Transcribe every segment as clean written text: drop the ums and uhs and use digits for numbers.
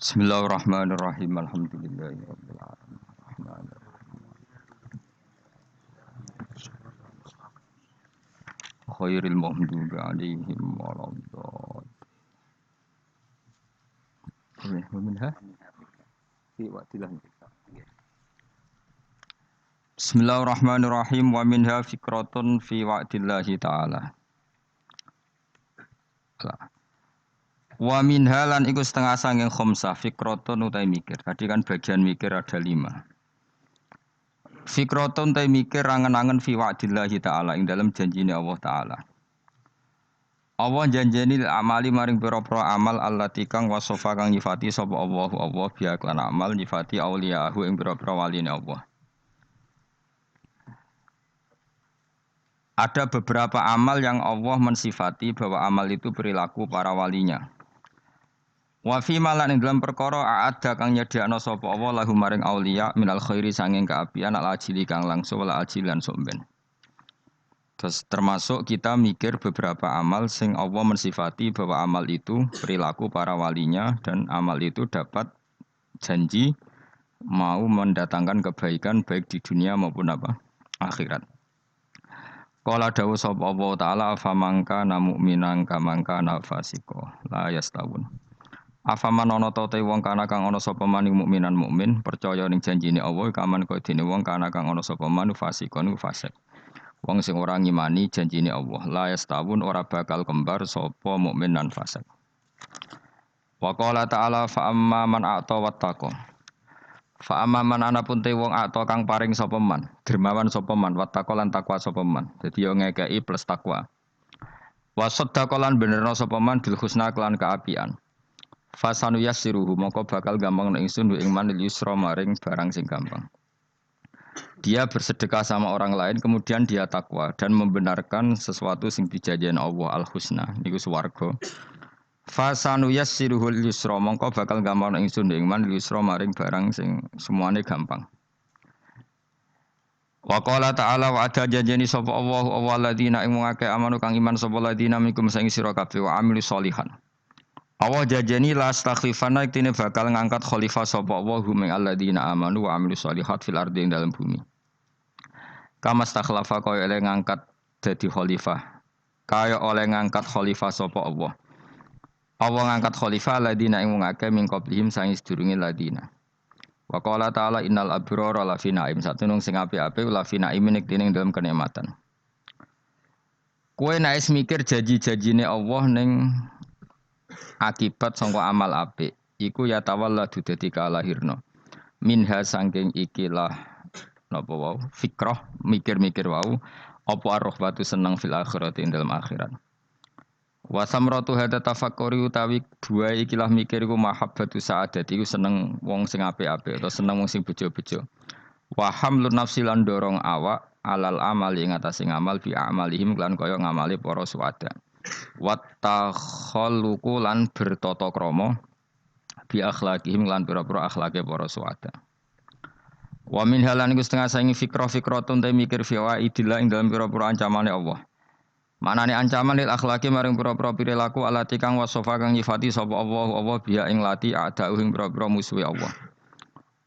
Bismillahirrahmanirrahim. Alhamdulillahirabbil alamin. Rahmanirrahim. Khairil maghdubi alaihim waladdallin. Minha fi waqtillah. Bismillahirrahmanirrahim wa minha fikratun fi wa'dillahi ta'ala. Wa minha lan iku setengah sanging khamsah fikratun utai mikir. Tadi kan bagian mikir ada 5. Fikratun utai mikir angen-angen fi wa'dillahi ta'ala ing dalam janjine Allah ta'ala. Allah janjeni amali maring pira-pira amal allati kang wasofa kang nyifati sapa Allah biya lan amal nyifati auliyahu ing pira-pira waline Allah. Ada beberapa amal yang Allah mensifati bahwa amal itu perilaku para walinya. Wa fi malan ing dalam perkara ada kang nyediakno sapa Allah lahu maring auliya minal khairi sanging kaapian al ajili kang langsung wal ajilan somben. Terus termasuk kita mikir beberapa amal sing Allah mensifati bahwa amal itu perilaku para walinya dan amal itu dapat janji mau mendatangkan kebaikan baik di dunia maupun akhirat. Qala dawu sapa Allah taala afamangka na mukminan kamangka na fasiko la yastawun. Afaman ana ta te wong kana kang ana sapa maning mukminan mukmin percaya ning janjine Allah kaman kaya dene wong kana kang ana sapa manu fasikon fasik. Wong sing ora ngimani janjine Allah la yastawun ora bakal kembar sapa mukmin lan fasik. Wa qala ta'ala fa amma man a'ta wattaqa. Fa amaman anapun te wong ato kang paring sapa man, dermawan sapa man, wattaqo lan takwa sapa man. Dadi yo ngekeki plus takwa. Wa saddaqo lan benerno sapa man bil husna kelan kaapian. Fasanu yassiruhu moko bakal gampang nek ingsun ing man yusra maring barang sing gampang. Dia bersedekah sama orang lain kemudian dia takwa dan membenarkan sesuatu sing dijanjikan Allah al-husna niku swarga. Fasanu yassiruhul yusra mongko bakal gampang ingsun ing man yusra maring barang sing semuane gampang. Wa qala ta'ala wa ada janjeni sapa Allahu alladzina ing ngake amanu kang iman sapa ladina minkum sing sira kabeh wa amilu sholihan. Allah janjeni la astakhlifana iktine bakal ngangkat khalifah sapa Allahu min alladzina amanu wa amilu sholihat fil ardi ing dalam bumi. Kama stakhlafa kaya oleh ngangkat dadi khalifah. Kaya oleh ngangkat khalifah sapa Allah. Allah ngangkat khalifah ladina ing wong akeh min qablihim sang sedurunge ladina. Wa qala ta'ala innal abrara la fi na'im satunung sing apik-apik la fi na'im nek dening dalam kenikmatan. Kowe nek mikir janji-janjine Allah ning akibat sangka amal apik iku ya tawalladu dadi kalahirna. Minha sangking ikilah napa wau fikrah mikir-mikir wau apa ar-rahbatu seneng fil akhirati ing dalam akhirat. Wa samratu hada tafakkuri utawi dua ikilah mikir iku mahabbatu sa'adati iku seneng wong sing apik-apik atau seneng wong sing bejo-bejo. Wa hamlun nafsi lan dorong awak alal amali ing atase ngamal bi amalihim lan kaya ngamali para suwada. Wa takhalluqu lan bertata krama bi akhlaqihim lan pira-pira akhlake para suwada. Wa min halan iku setengah sangi fikra-fikratun te mikir fi wa'idillah ing dalam pira-pira ancamane Allah. Manane ancaman lil akhlaki maring pira-pira perilaku alati kang wasofa kang nyifati sapa Allah biya ing lati ada ing pira-pira musuhe Allah.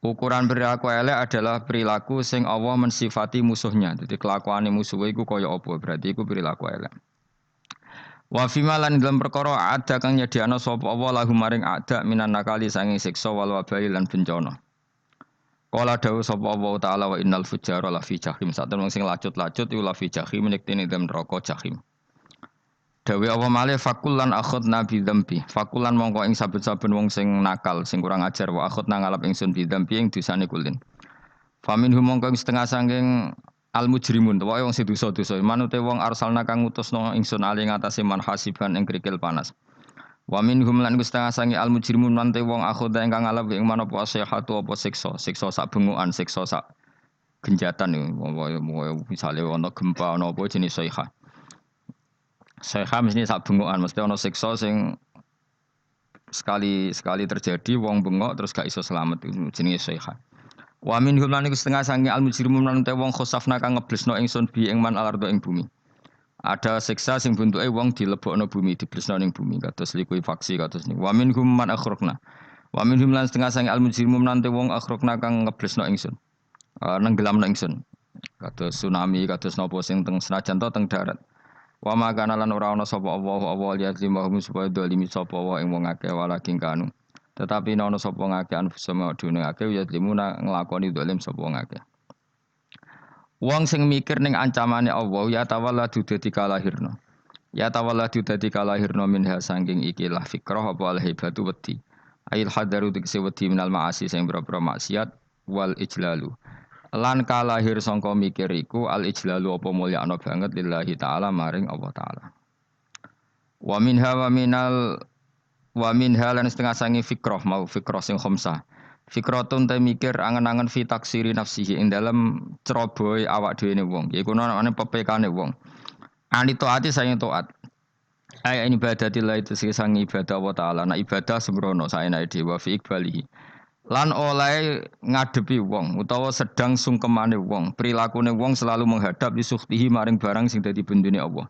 Ukuran perilaku elek adalah perilaku sing Allah mensifati musuhnya. Jadi kelakuane musuhe iku kaya apa? Berarti iku perilaku elek. Wa fima lan dalam perkara ada kang nyediakno sapa Allah lahu maring ada minan nakali sanging siksa wal wabali lan bencana. Qala dawu sapa Allah taala wa innal fujjara la fi jahim. Satemung sing lacut-lacut iku la fi jahim nek dene dem neraka jahim. Dawe Allah malih fakullan akhadna bi dzambi. Fakullan mongko ing saben-saben wong sing nakal, sing kurang ajar wa akhadna ngalap ingsun bi dzambi ing dosane kulin. Faminhum mongko ing setengah sanging al mujrimun, wae wong sing dosa-dosa. Manute wong arsalna kang ngutusno ingsun ali ngatasé man hasiban ing krikil panas. Wa minhum lan setengah sangi al mujrimun nante wong akhudha ingkang ngalap ing manapa sayhatu apa siksa sak bengukan siksa sak genjatan misale ana gempa ana apa jenis sayha. Sayha mesti sak bengukan mesti ana siksa sing sekali terjadi wong bengok terus gak iso selamat jenenge sayha. Wa minhum lan setengah sangi al mujrimun nante wong khosafna kang ngeblesno ingsun bi ing man alardo ing bumi. Ada siksa sing bentuke wong dilebokno bumi, diblesno ning bumi kados likuifaksi kados niku. Wa minhum man akhraqna. Wa minhum lan setengah sange al mujrimun nanti wong akhrokna kang ngeblesno ingsun. Nenggelamno ingsun. Kados tsunami, kados napa sing teng senajan to teng darat. Wa makana lan ora ana sapa Allah liyazlimahum supaya dolimi sapa wa ing wong akeh walakin kanu. Tetapi ana sapa ngake anfusama dune akeh yazlimuna nglakoni dolim sapa wong akeh. Wong sing mikir ning ancamane Allah ya tawalladu dadi kalahirna. Ya tawalladu dadi kalahirna minha sangking ikilah fikrah apa al-hibatu wedi. Ail hadaru tegese wedi minal ma'asi sing boro-boro maksiat wal ijlalu. Lan kalahir sangka mikir iku al ijlalu apa mulyakno banget lillahi taala maring Allah taala. Wa minha lan setengah sangi fikrah mau fikrah sing khamsah. Fikratun te mikir angen-angen fi taksiri nafsihi ing dalem cerobohe awak dhewe ne wong. Iku ana pepekane wong. Ani taati sayang taat. Ai ibadatillah itu sang ibadah Allah taala. Nah ibadah sembrono saenake dhewe fi iqbalihi. Lan oleh ngadepi wong utawa sedang sungkemane wong, prilakune wong selalu menghadap di sukhtihi maring barang sing dadi bendune Allah.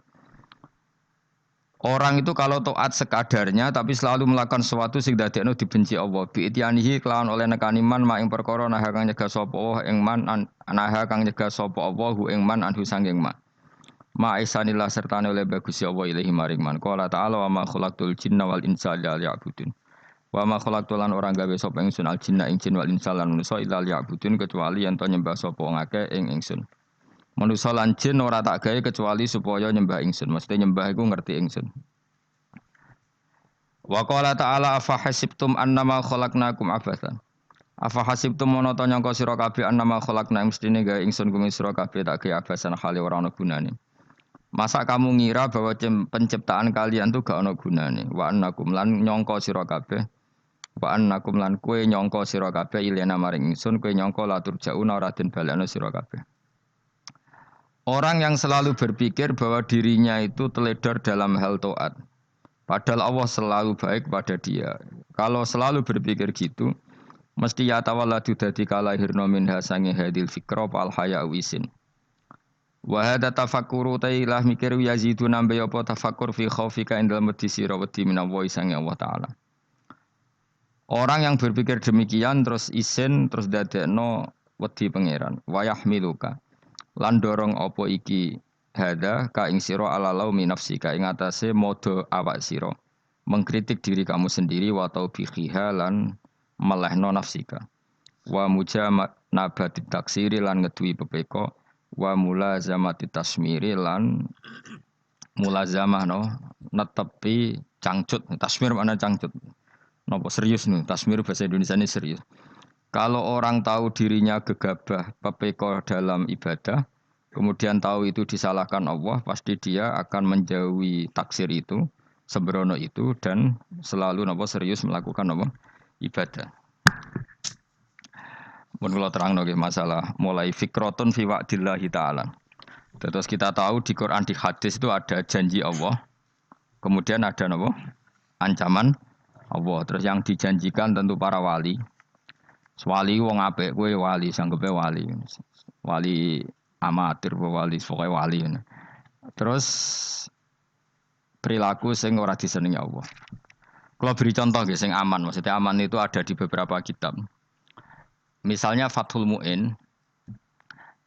Orang itu kalau taat sekadarnya tapi selalu melakukan sesuatu sing dadekno dibenci Allah. Bi ityanihi kelawan oleh nekani man mak ing perkara nah kang nyegah sapa Allah ing man anaha kang nyegah sapa Allah hu ing man anhu sanging man. Ma isanillah sertane oleh bagus Allah ilahi maring man. Qala ta'ala wa ma khalaqtul jinna wal insa illa liya'budun. Wa ma khalaqtu lan ora gawe sapa ingsun al jinna ing jin wal insa lan manusa illa liya'budun kecuali yen to nyembah sapa ngake ing ingsun. Manusa lan jin ora tak gawe kecuali supaya nyembah ingsun. Mesti nyembah iku ngerti ingsun. Wa qala ta'ala afa hasibtum annama khalaqnakum abathan. Afa hasibtum mono to nyangka sira kabeh annama khalaqna mestine gawe ingsun kuwi sira kabeh tak gawe abasan hale ora ana gunane. Masa kamu ngira bahwa penciptaan kalian tuh gak ana gunane. Wa annakum lan nyangka sira kabeh wa annakum lan kowe nyangka sira kabeh ilena maring ingsun kowe nyangka latur jauna ora den balekno sira kabeh. Orang yang selalu berpikir bahwa dirinya itu teledor dalam hal taat. Padahal Allah selalu baik pada dia. Kalau selalu berpikir gitu, mesti ya tawalladu dadi kalahirna minha sange hadil fikra fal haya wisin. Wa hadza tafakkuru tailah mikir yazidu nambe apa tafakkur fi khaufika indal mati sira wedi minallahi sange Allah taala. Orang yang berpikir demikian terus isin terus dadekno wedi pangeran. Wa yahmiluka lan dorong apa iki hadza ka ing sira ala laumi nafsika ing atase modo awak sira. Mengkritik diri kamu sendiri wa taubihiha lan melehno nafsika. Wa mujamati taksiri lan ngeduwi pepeko. Wa mulazamati tasmiri lan mulazamah netepi cangcut. Tasmir mana cangcut? Napa serius nih? Tasmir bahasa Indonesia ini serius. Kalau orang tahu dirinya gegabah pepeko dalam ibadah, kemudian tahu itu disalahkan Allah, pasti dia akan menjauhi taksir itu, sembrono itu dan selalu serius melakukan ibadah. Mun kula terangno nggih masalah mulai fikratun fi wa'dillahi taala. Terus kita tahu di Quran di hadis itu ada janji Allah. Kemudian ada ancaman Allah. Terus yang dijanjikan tentu para wali. Wali wong apik kowe wali sanggepe wali. Wali amatir wali pokoke wali. Terus perilaku sing ora disenengi Allah. Kalau beri contoh nggih sing aman, maksudnya aman itu ada di beberapa kitab. Misalnya Fathul Mu'in.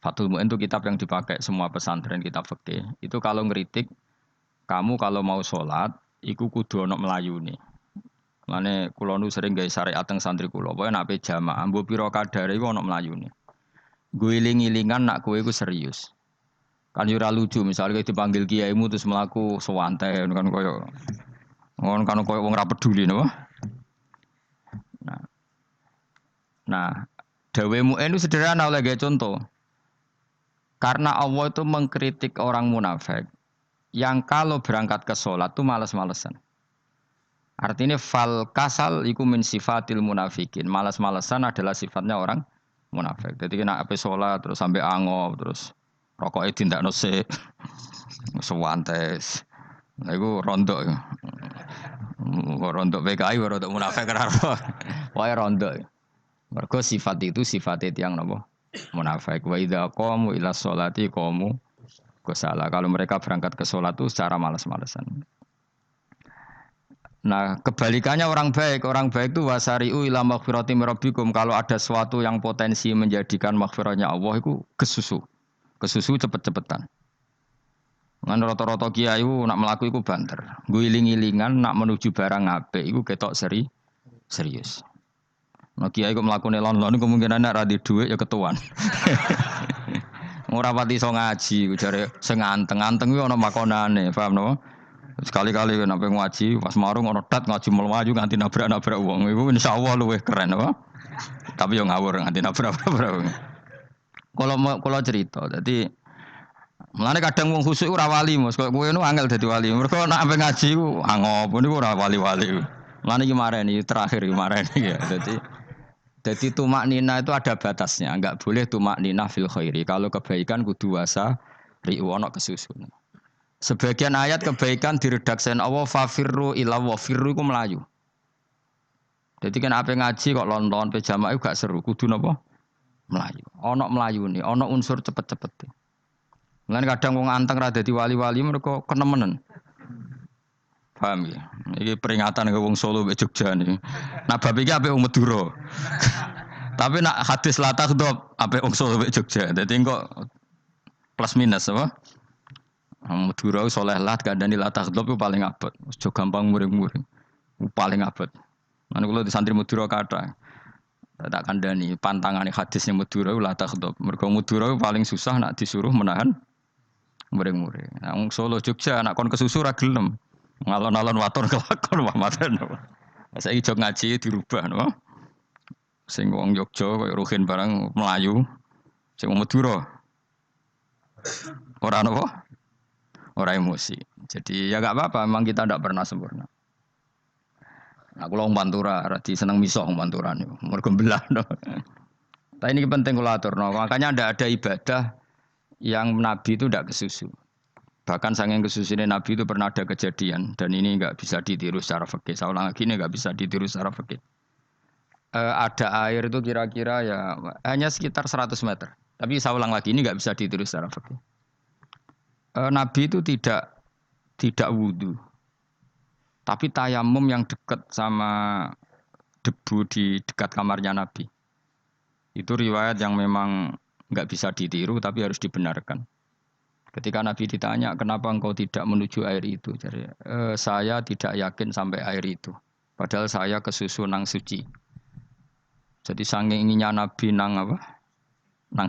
Fathul Mu'in itu kitab yang dipakai semua pesantren kitab fikih. Itu kalau ngeritik kamu kalau mau sholat iku kudu ana melayune. Mane kula nu sering gawe syariat teng santri kula, pokoke nek jamaah mbok pira kadare iku ana melayune. Guling-gilingan nak kowe iku serius. Kan yo ora lucu misalnya dipanggil kiaimu terus mlaku sewantai kan koyo ngono kan koyo wong ora peduli napa. Nah, dawe mu'en itu sederhana oleh gaya contoh. Karena Allah itu mengkritik orang munafik yang kalau berangkat ke sholat itu malas-malesan. Artinya fal kasal iku min sifatil munafikin. Malas-malesan adalah sifatnya orang munafik. Jadi kena ape sholat terus sampai angop terus rokoknya tindak nose sewantes. Nah itu rontok. Rontok PKI rontok munafik kenapa? Wah rontok. Mergo sifat itu sifat yang napa? Munafik. Wa idza qamu ila sholati qamu kusala. Kalau mereka berangkat ke sholat itu secara malas-malesan. Nah, kebalikannya orang baik itu wasari'u ila maghfirati min rabbikum. Kalau ada sesuatu yang potensi menjadikan maghfirahnya Allah itu kesusu. Kesusu cepet-cepetan. Ngan rata-rata kiai nak melaku iku banter. Guiling-ilingan nak menuju barang apik iku ketok serius. Nah kiai kok mlakune lon-lon kemungkinan nek ra di dhuwit ya ketuan. Ora pati iso ngaji jare sing anteng-anteng kuwi ana makonane, paham napa? Sekali-kali nek ngaji pas marung ana tat ngaji mlayu nganti nabrak-nabrak wong. Iku insyaallah luwih keren apa? Tapi yo ngawur nganti nabrak-nabrak wong. Kalau cerita, jadi mulane kadang wong khusuk ora wali Mas, kok kowe nu angel dadi wali. Mergo nek ampe ngaji ku angop niku ora wali-wali. Mulane iki mareni terakhir iki mareni ya. Jadi tumak nina itu ada batasnya, enggak boleh tumak nina fil khairi. Kalau kebaikan kudu wasa ri'u ana kesusun. Sebagian ayat kebaikan diredaksen Allah fafirru ila wa firru iku melayu. Jadi kan apa ngaji kok lon-lon pe jamaah gak seru, kudu napa? Melayu. Ana melayune, ana unsur cepet-cepet. Mulane kadang wong anteng ra dadi wali-wali mereka kenemenen. Paham ya? Iki peringatan ke wong Solo mek Jogja niki. Nah bab iki apik wong Madura. Tapi nak hadis la takhdhab apik wong Solo mek Jogja. Dadi kok plus minus apa? Madura soleh lah kandhani la takhdhab ku paling abot. Aja gampang muring-muring. Paling abot. Lan kula di santri Madura kathah. Tak kandhani pantangane hadisnya Madura la takhdhab. Mergo Madura paling susah nak disuruh menahan muring-muring. Nah wong Solo Jogja nak kon kesusu ra gelem. Ngalon-alon waton kelakon Muhammadan. Saiki jog ngaji dirubah no. Sing wong Jogja koyo Ruhin barang Melayu. Sing wong Madura ora napa? Ora emosi. Jadi ya enggak apa-apa, memang kita tidak pernah sempurna. Nah, kula wong Pantura radi seneng misah wong Pantura niku. Mergo belah no. Tapi ini penting kula aturno. Makanya ada ibadah yang Nabi itu tidak kesusu. Bahkan saking kesusunya Nabi itu pernah ada kejadian dan ini enggak bisa ditiru secara fikih. Saya ulang lagi ini enggak bisa ditiru secara fikih. Ada air itu kira-kira ya hanya sekitar 100 meter. Tapi saya ulang lagi ini enggak bisa ditiru secara fikih. Nabi itu tidak wudu. Tapi tayamum yang dekat sama debu di dekat kamarnya Nabi. Itu riwayat yang memang enggak bisa ditiru tapi harus dibenarkan. Ketika Nabi ditanya, kenapa engkau tidak menuju air itu? Jadi, saya tidak yakin sampai air itu. Padahal saya kesusu nang suci. Jadi saking inginnya Nabi nang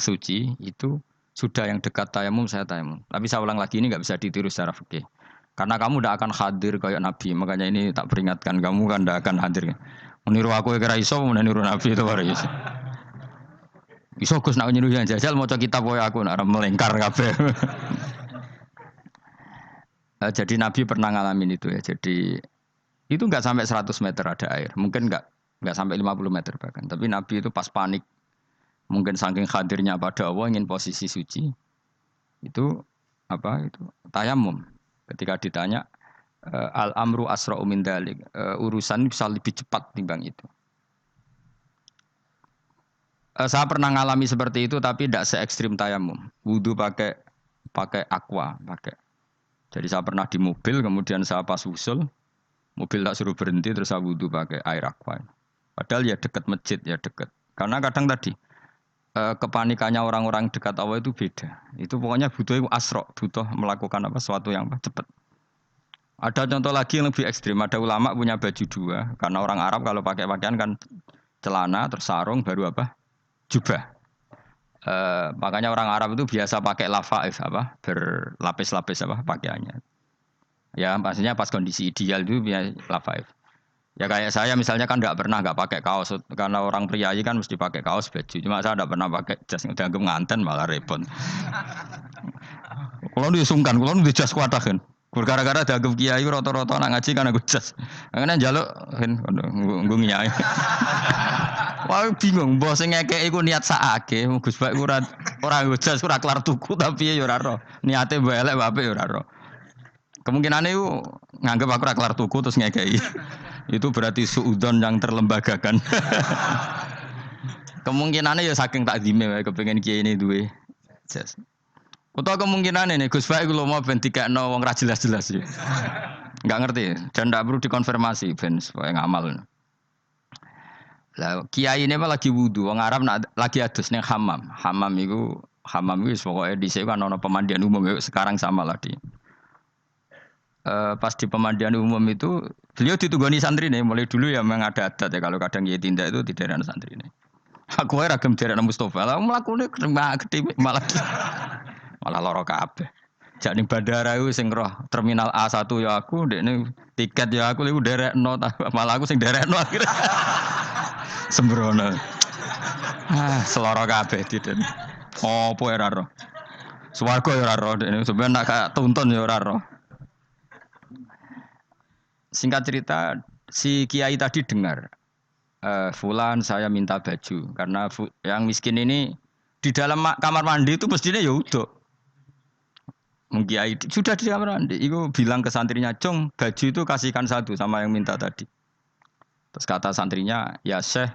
suci, itu sudah yang dekat tayamum, saya tayamum. Tapi saya ulang lagi, ini nggak bisa ditiru secara fikih. Karena kamu tidak akan hadir kayak Nabi. Makanya ini tak peringatkan, kamu kan tidak akan hadir. Meniru aku kira iso, meniru Nabi itu baru iso. Iso Gus nak nyuruh yang jajal maca kitab koyo aku nak melengkar kabeh. Jadi Nabi pernah ngalamin itu ya. Jadi itu enggak sampai 100 meter ada air. Mungkin enggak sampai 50 meter bahkan. Tapi Nabi itu pas panik. Mungkin saking hadirnya pada Allah ingin posisi suci. Itu itu tayamum. Ketika ditanya al-amru asra'u min dzalik. Urusan bisa lebih cepat timbang itu. Saya pernah ngalami seperti itu tapi tidak se ekstrim tayamum. Wudu pakai aqua, pakai. Jadi saya pernah di mobil kemudian saya pas usul, mobil tak suruh berhenti terus saya wudu pakai air aqua. Padahal ya dekat masjid ya dekat. Karena kadang tadi kepanikannya orang-orang dekat Allah itu beda. Itu pokoknya butuh asro, butuh melakukan sesuatu yang cepat. Ada contoh lagi yang lebih ekstrim. Ada ulama punya baju dua karena orang Arab kalau pakai pakaian kan celana terus sarung baru jubah. Makanya orang Arab itu biasa pakai lafaif berlapis-lapis pakaiannya. Ya, maksudnya pas kondisi ideal itu biasa lafaif. Ya kayak saya misalnya kan enggak pakai kaos karena orang priayi kan mesti pakai kaos baju. Cuma saya enggak pernah pakai jas udah nganten malah repot. Kalau disungkan, kalau di jas kuatakan. Gara-gara dianggap kiai rata-rata nak ngaji kan aku jas. Karena njaluk nggo nyai. Wah bingung, mbah sing ngekeki iku niat sakake, Gus Bak ora nggo jas ora kelar tuku tapi ya ora ro. Niate mbok elek apik ya ora ro. Kemungkinane iku nganggep aku ora kelar tuku terus ngekeki. Itu berarti suudzon yang terlembagakan. Kemungkinannya ya saking takdime wae kepengin kiai ini duwe jas. Utawa kemungkinan ini Gus Baik kalau mau ben dikekno wong ra jelas-jelas ya. Enggak ngerti dan enggak perlu dikonfirmasi ben supaya ngamal. Lah kiai ini lagi wudu, wong Arab lagi adus ning hammam. Hammam iku pokoke dhisik kan ana pemandian umum sekarang sama lah di. Pas di pemandian umum itu beliau ditunggoni santri nih mulai dulu ya memang ada adat ya kalau kadang kiai tindak itu tidak ada santri nih. Aku ora ragam derek Mustofa lah mlakune gede malah malah lara kabeh. Jak ning bandara iku sing roh terminal A1 ya aku ndekne tiket ya aku iku derekno malah aku sing derekno akhirnya. Sembrono. Selara kabeh diden. Opo ora roh. Swarga ya ora roh ndekne sampeyan nak gak tuntun ya ora roh. Singkat cerita si kiai tadi dengar Fulan saya minta baju karena yang miskin ini di dalam kamar mandi itu mestinya ya udah mengkiai sudah di kamar mandi itu bilang ke santrinya Jong baju itu kasihkan satu sama yang minta tadi terus kata santrinya ya Syekh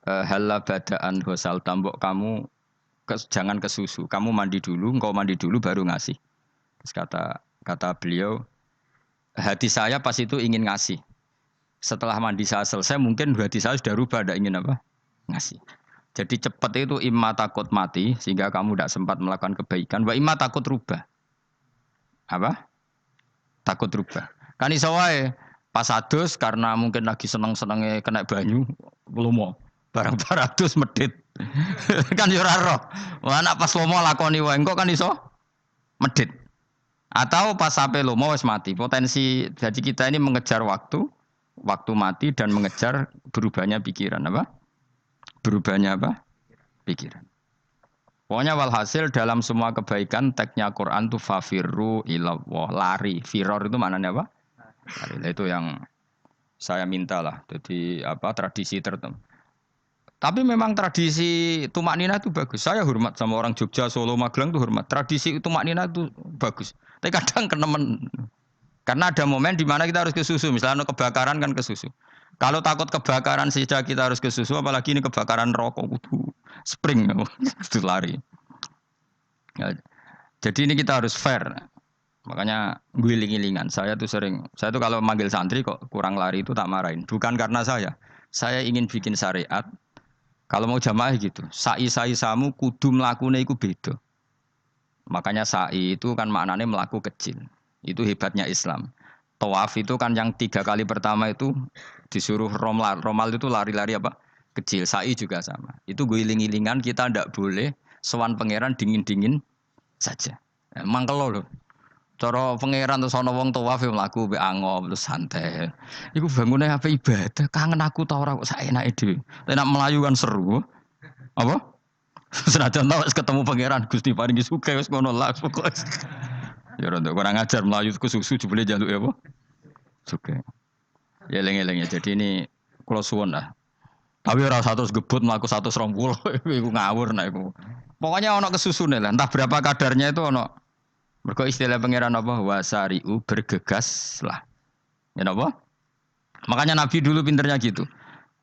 halla badaan hosal tambok kamu jangan ke susu kamu mandi dulu engkau mandi dulu baru ngasih terus kata beliau hati saya pas itu ingin ngasih setelah mandi saya selesai mungkin hati saya sudah rubah tidak ingin apa ngasih jadi cepat itu imma takut mati sehingga kamu tidak sempat melakukan kebaikan wa imma takut rubah apa takut rubah kan iso wae pas adus karena mungkin lagi seneng-senenge kena banyu lomo barang-barang adus medit kan yo ora roh anak pas lomo lakoni wae engko kan iso medit atau pas sampai lomo wis mati potensi jadi kita ini mengejar waktu mati dan mengejar berubahnya pikiran apa berubahnya apa pikiran. Pokoknya walhasil dalam semua kebaikan teksnya Quran itu fafirru ilallah lari. Firor itu maknanya apa? Lari. Itu yang saya minta lah. Jadi apa tradisi tertentu. Tapi memang tradisi tumak nina itu bagus. Saya hormat sama orang Jogja, Solo, Magelang itu hormat. Tradisi tumak nina itu bagus. Tapi kadang kenemen. Karena ada momen di mana kita harus ke susu. Misalnya kebakaran kan ke susu. Kalau takut kebakaran saja kita harus ke susu, apalagi ini kebakaran rokok, spring, itu lari. Ya, jadi ini kita harus fair. Makanya guling-gilingan. Saya tuh kalau manggil santri kok kurang lari itu tak marahin. Bukan karena saya ingin bikin syariat. Kalau mau jamaah gitu, sa'i samu kudu mlakune iku beda. Makanya sa'i itu kan maknanya melaku kecil. Itu hebatnya Islam. Tawaf itu kan yang 3 kali pertama itu disuruh romal itu lari-lari apa? Kecil. Sa'i juga sama. Itu guling-gilingan kita ndak boleh sowan pangeran dingin-dingin saja. Emang kalau loh. Cara pangeran terus ana wong tawaf mlaku mbek angop terus santai. Iku bangune apa ibadah? Kangen aku ta ora kok saenake dhewe. Tapi nek melayu kan seru. Apa? Senajan tau ketemu pangeran Gusti paringi sugih wis ngono lah pokoke. Ya rada kurang ajar melayu ku susu jebule jaluk ya apa? Sugih. Ya eling-eling ya. Jadi ini kula suwun lah. Tapi ora 100 gebut mlaku 120 iku ngawur nek iku. Pokoknya ana kesusune lah, entah berapa kadarnya itu ana. Mergo istilah pangeran apa? Wasari'u bergegas lah. Ya apa? Makanya Nabi dulu pinternya gitu.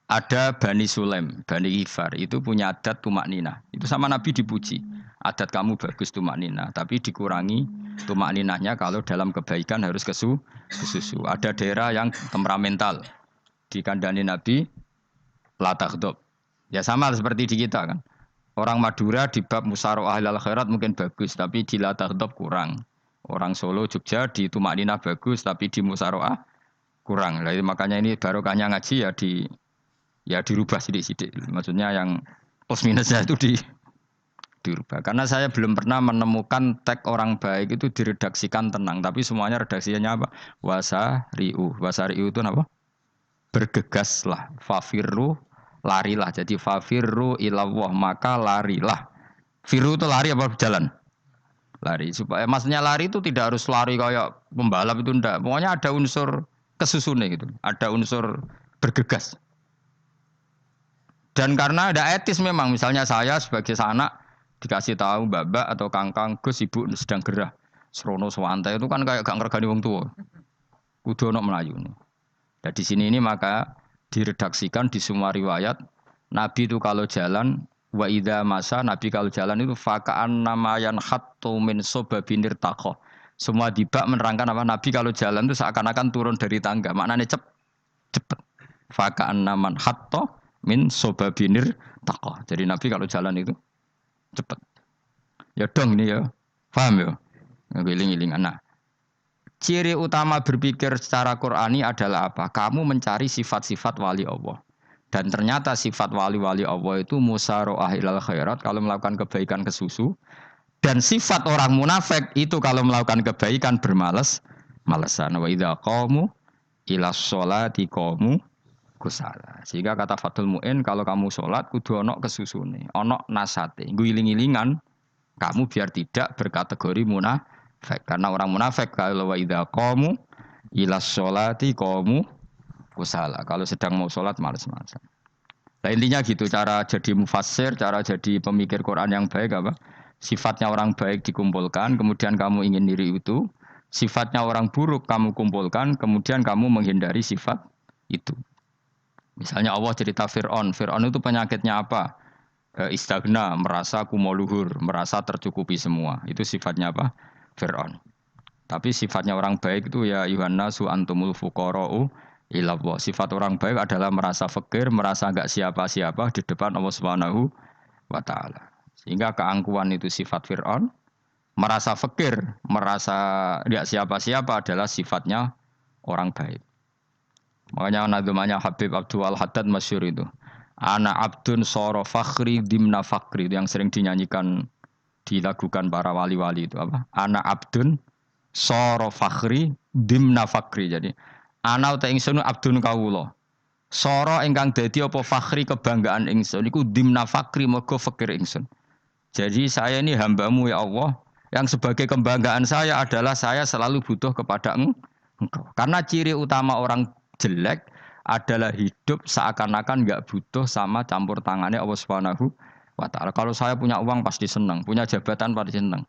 Ada Bani Sulaim, Bani Ghifar itu punya adat tumak nina. Itu sama Nabi dipuji. Adat kamu bagus tumak nina, tapi dikurangi tumak ninahnya kalau dalam kebaikan harus ke susu. Ada daerah yang temperamental. Dikandani Nabi la taghdab. Ya sama seperti di kita kan. Orang Madura di bab musyawarah ahlul khairat mungkin bagus, tapi di la taghdab kurang. Orang Solo, Jogja di tumak nina bagus, tapi di musyawarah kurang. Jadi makanya ini barokahnya ngaji ya dirubah sidik-sidik. Maksudnya yang plus minusnya itu dirubah. Karena saya belum pernah menemukan tag orang baik itu diredaksikan tenang, tapi semuanya redaksinya apa? Wasari'u. Wasari'u itu apa? Bergegaslah. Fafirru, larilah. Jadi fafirru ilallah, maka larilah. Firu itu lari apa jalan? Lari. Supaya maksudnya lari itu tidak harus lari kayak pembalap itu enggak. Pokoknya ada unsur kesusune gitu. Ada unsur bergegas. Dan karena ada etis memang, misalnya saya sebagai anak dikasih tahu babak atau kangkang Gus ibu sedang gerah, serono sewantai itu kan kayak gak ngergani wong tua, kudu ono melayu. Dan di sini ini maka diredaksikan di semua riwayat Nabi itu kalau jalan wa idza masa Nabi kalau jalan itu fakaan namayan hattu min sobabinir takoh. Semua dibak menerangkan apa Nabi kalau jalan itu seakan-akan turun dari tangga. Maknanya cepet. Faka'an naman hatta min sobabinir taqwa. Jadi Nabi kalau jalan itu cepet. Ya dong ini ya. Paham ya? Ngiling-ngilingan. Nah, ciri utama berpikir secara Qur'ani adalah apa? Kamu mencari sifat-sifat wali Allah. Dan ternyata sifat wali-wali Allah itu musaro'ah ilal khairat kalau melakukan kebaikan kesusu. Dan sifat orang munafik itu kalau melakukan kebaikan bermalas-malesan. Wa idza qamu ila sholati qamu kusala. Sehingga kata Fathul Mu'in kalau kamu sholat kudu ono kesusune, ono nasate. Guling-gilingan kamu biar tidak berkategori munafik. Karena orang munafik kalau wa idza qamu ila sholati qamu kusala. Kalau sedang mau sholat malas-malasan. Nah intinya gitu cara jadi mufassir, cara jadi pemikir Quran yang baik apa? Sifatnya orang baik dikumpulkan, kemudian kamu ingin diri itu. Sifatnya orang buruk kamu kumpulkan, kemudian kamu menghindari sifat itu. Misalnya Allah cerita Fir'aun. Fir'aun itu penyakitnya apa? Istagna, merasa kumoluhur, merasa tercukupi semua. Itu sifatnya apa? Fir'aun. Tapi sifatnya orang baik itu ya Yuhannasu antumul fuqara'u ilallah. Sifat orang baik adalah merasa fakir, merasa enggak siapa-siapa di depan Allah Subhanahu wa taala. Sehingga keangkuhan itu sifat Fir'aun, merasa fakir, merasa tidak siapa-siapa adalah sifatnya orang baik. Makanya nadumanya Habib Abdul Haddad masyhur itu. Ana abdun soro fakhri dimna fakri itu yang sering dinyanyikan dilakukan para wali-wali itu apa? Ana abdun soro fakhri dimna fakri. Jadi ana uta ingsun abdun kawula. Soro ingkang dadi apa fakhri kebanggaan ingsun iku dimna fakri mergo fakir ingsun. Jadi saya ini hambamu ya Allah, yang sebagai kebanggaan saya adalah saya selalu butuh kepada engkau. Karena ciri utama orang jelek adalah hidup seakan-akan enggak butuh sama campur tangannya Allah Subhanahu wa taala. Kalau saya punya uang pasti senang, punya jabatan pasti senang.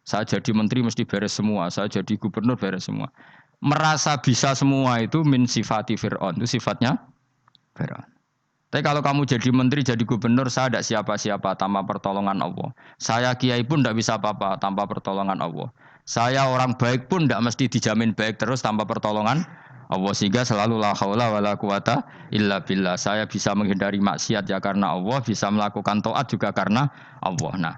Saya jadi menteri mesti beres semua, saya jadi gubernur beres semua. Merasa bisa semua itu min sifati Fir'aun, itu sifatnya Fir'aun. Tapi kalau kamu jadi menteri, jadi gubernur, saya tidak siapa-siapa tanpa pertolongan Allah. Saya kiai pun tidak bisa apa-apa tanpa pertolongan Allah. Saya orang baik pun tidak mesti dijamin baik terus tanpa pertolongan Allah. Sehingga selalu la haula wala quwata illa billah. Saya bisa menghindari maksiat ya karena Allah, bisa melakukan taat juga karena Allah. Nah,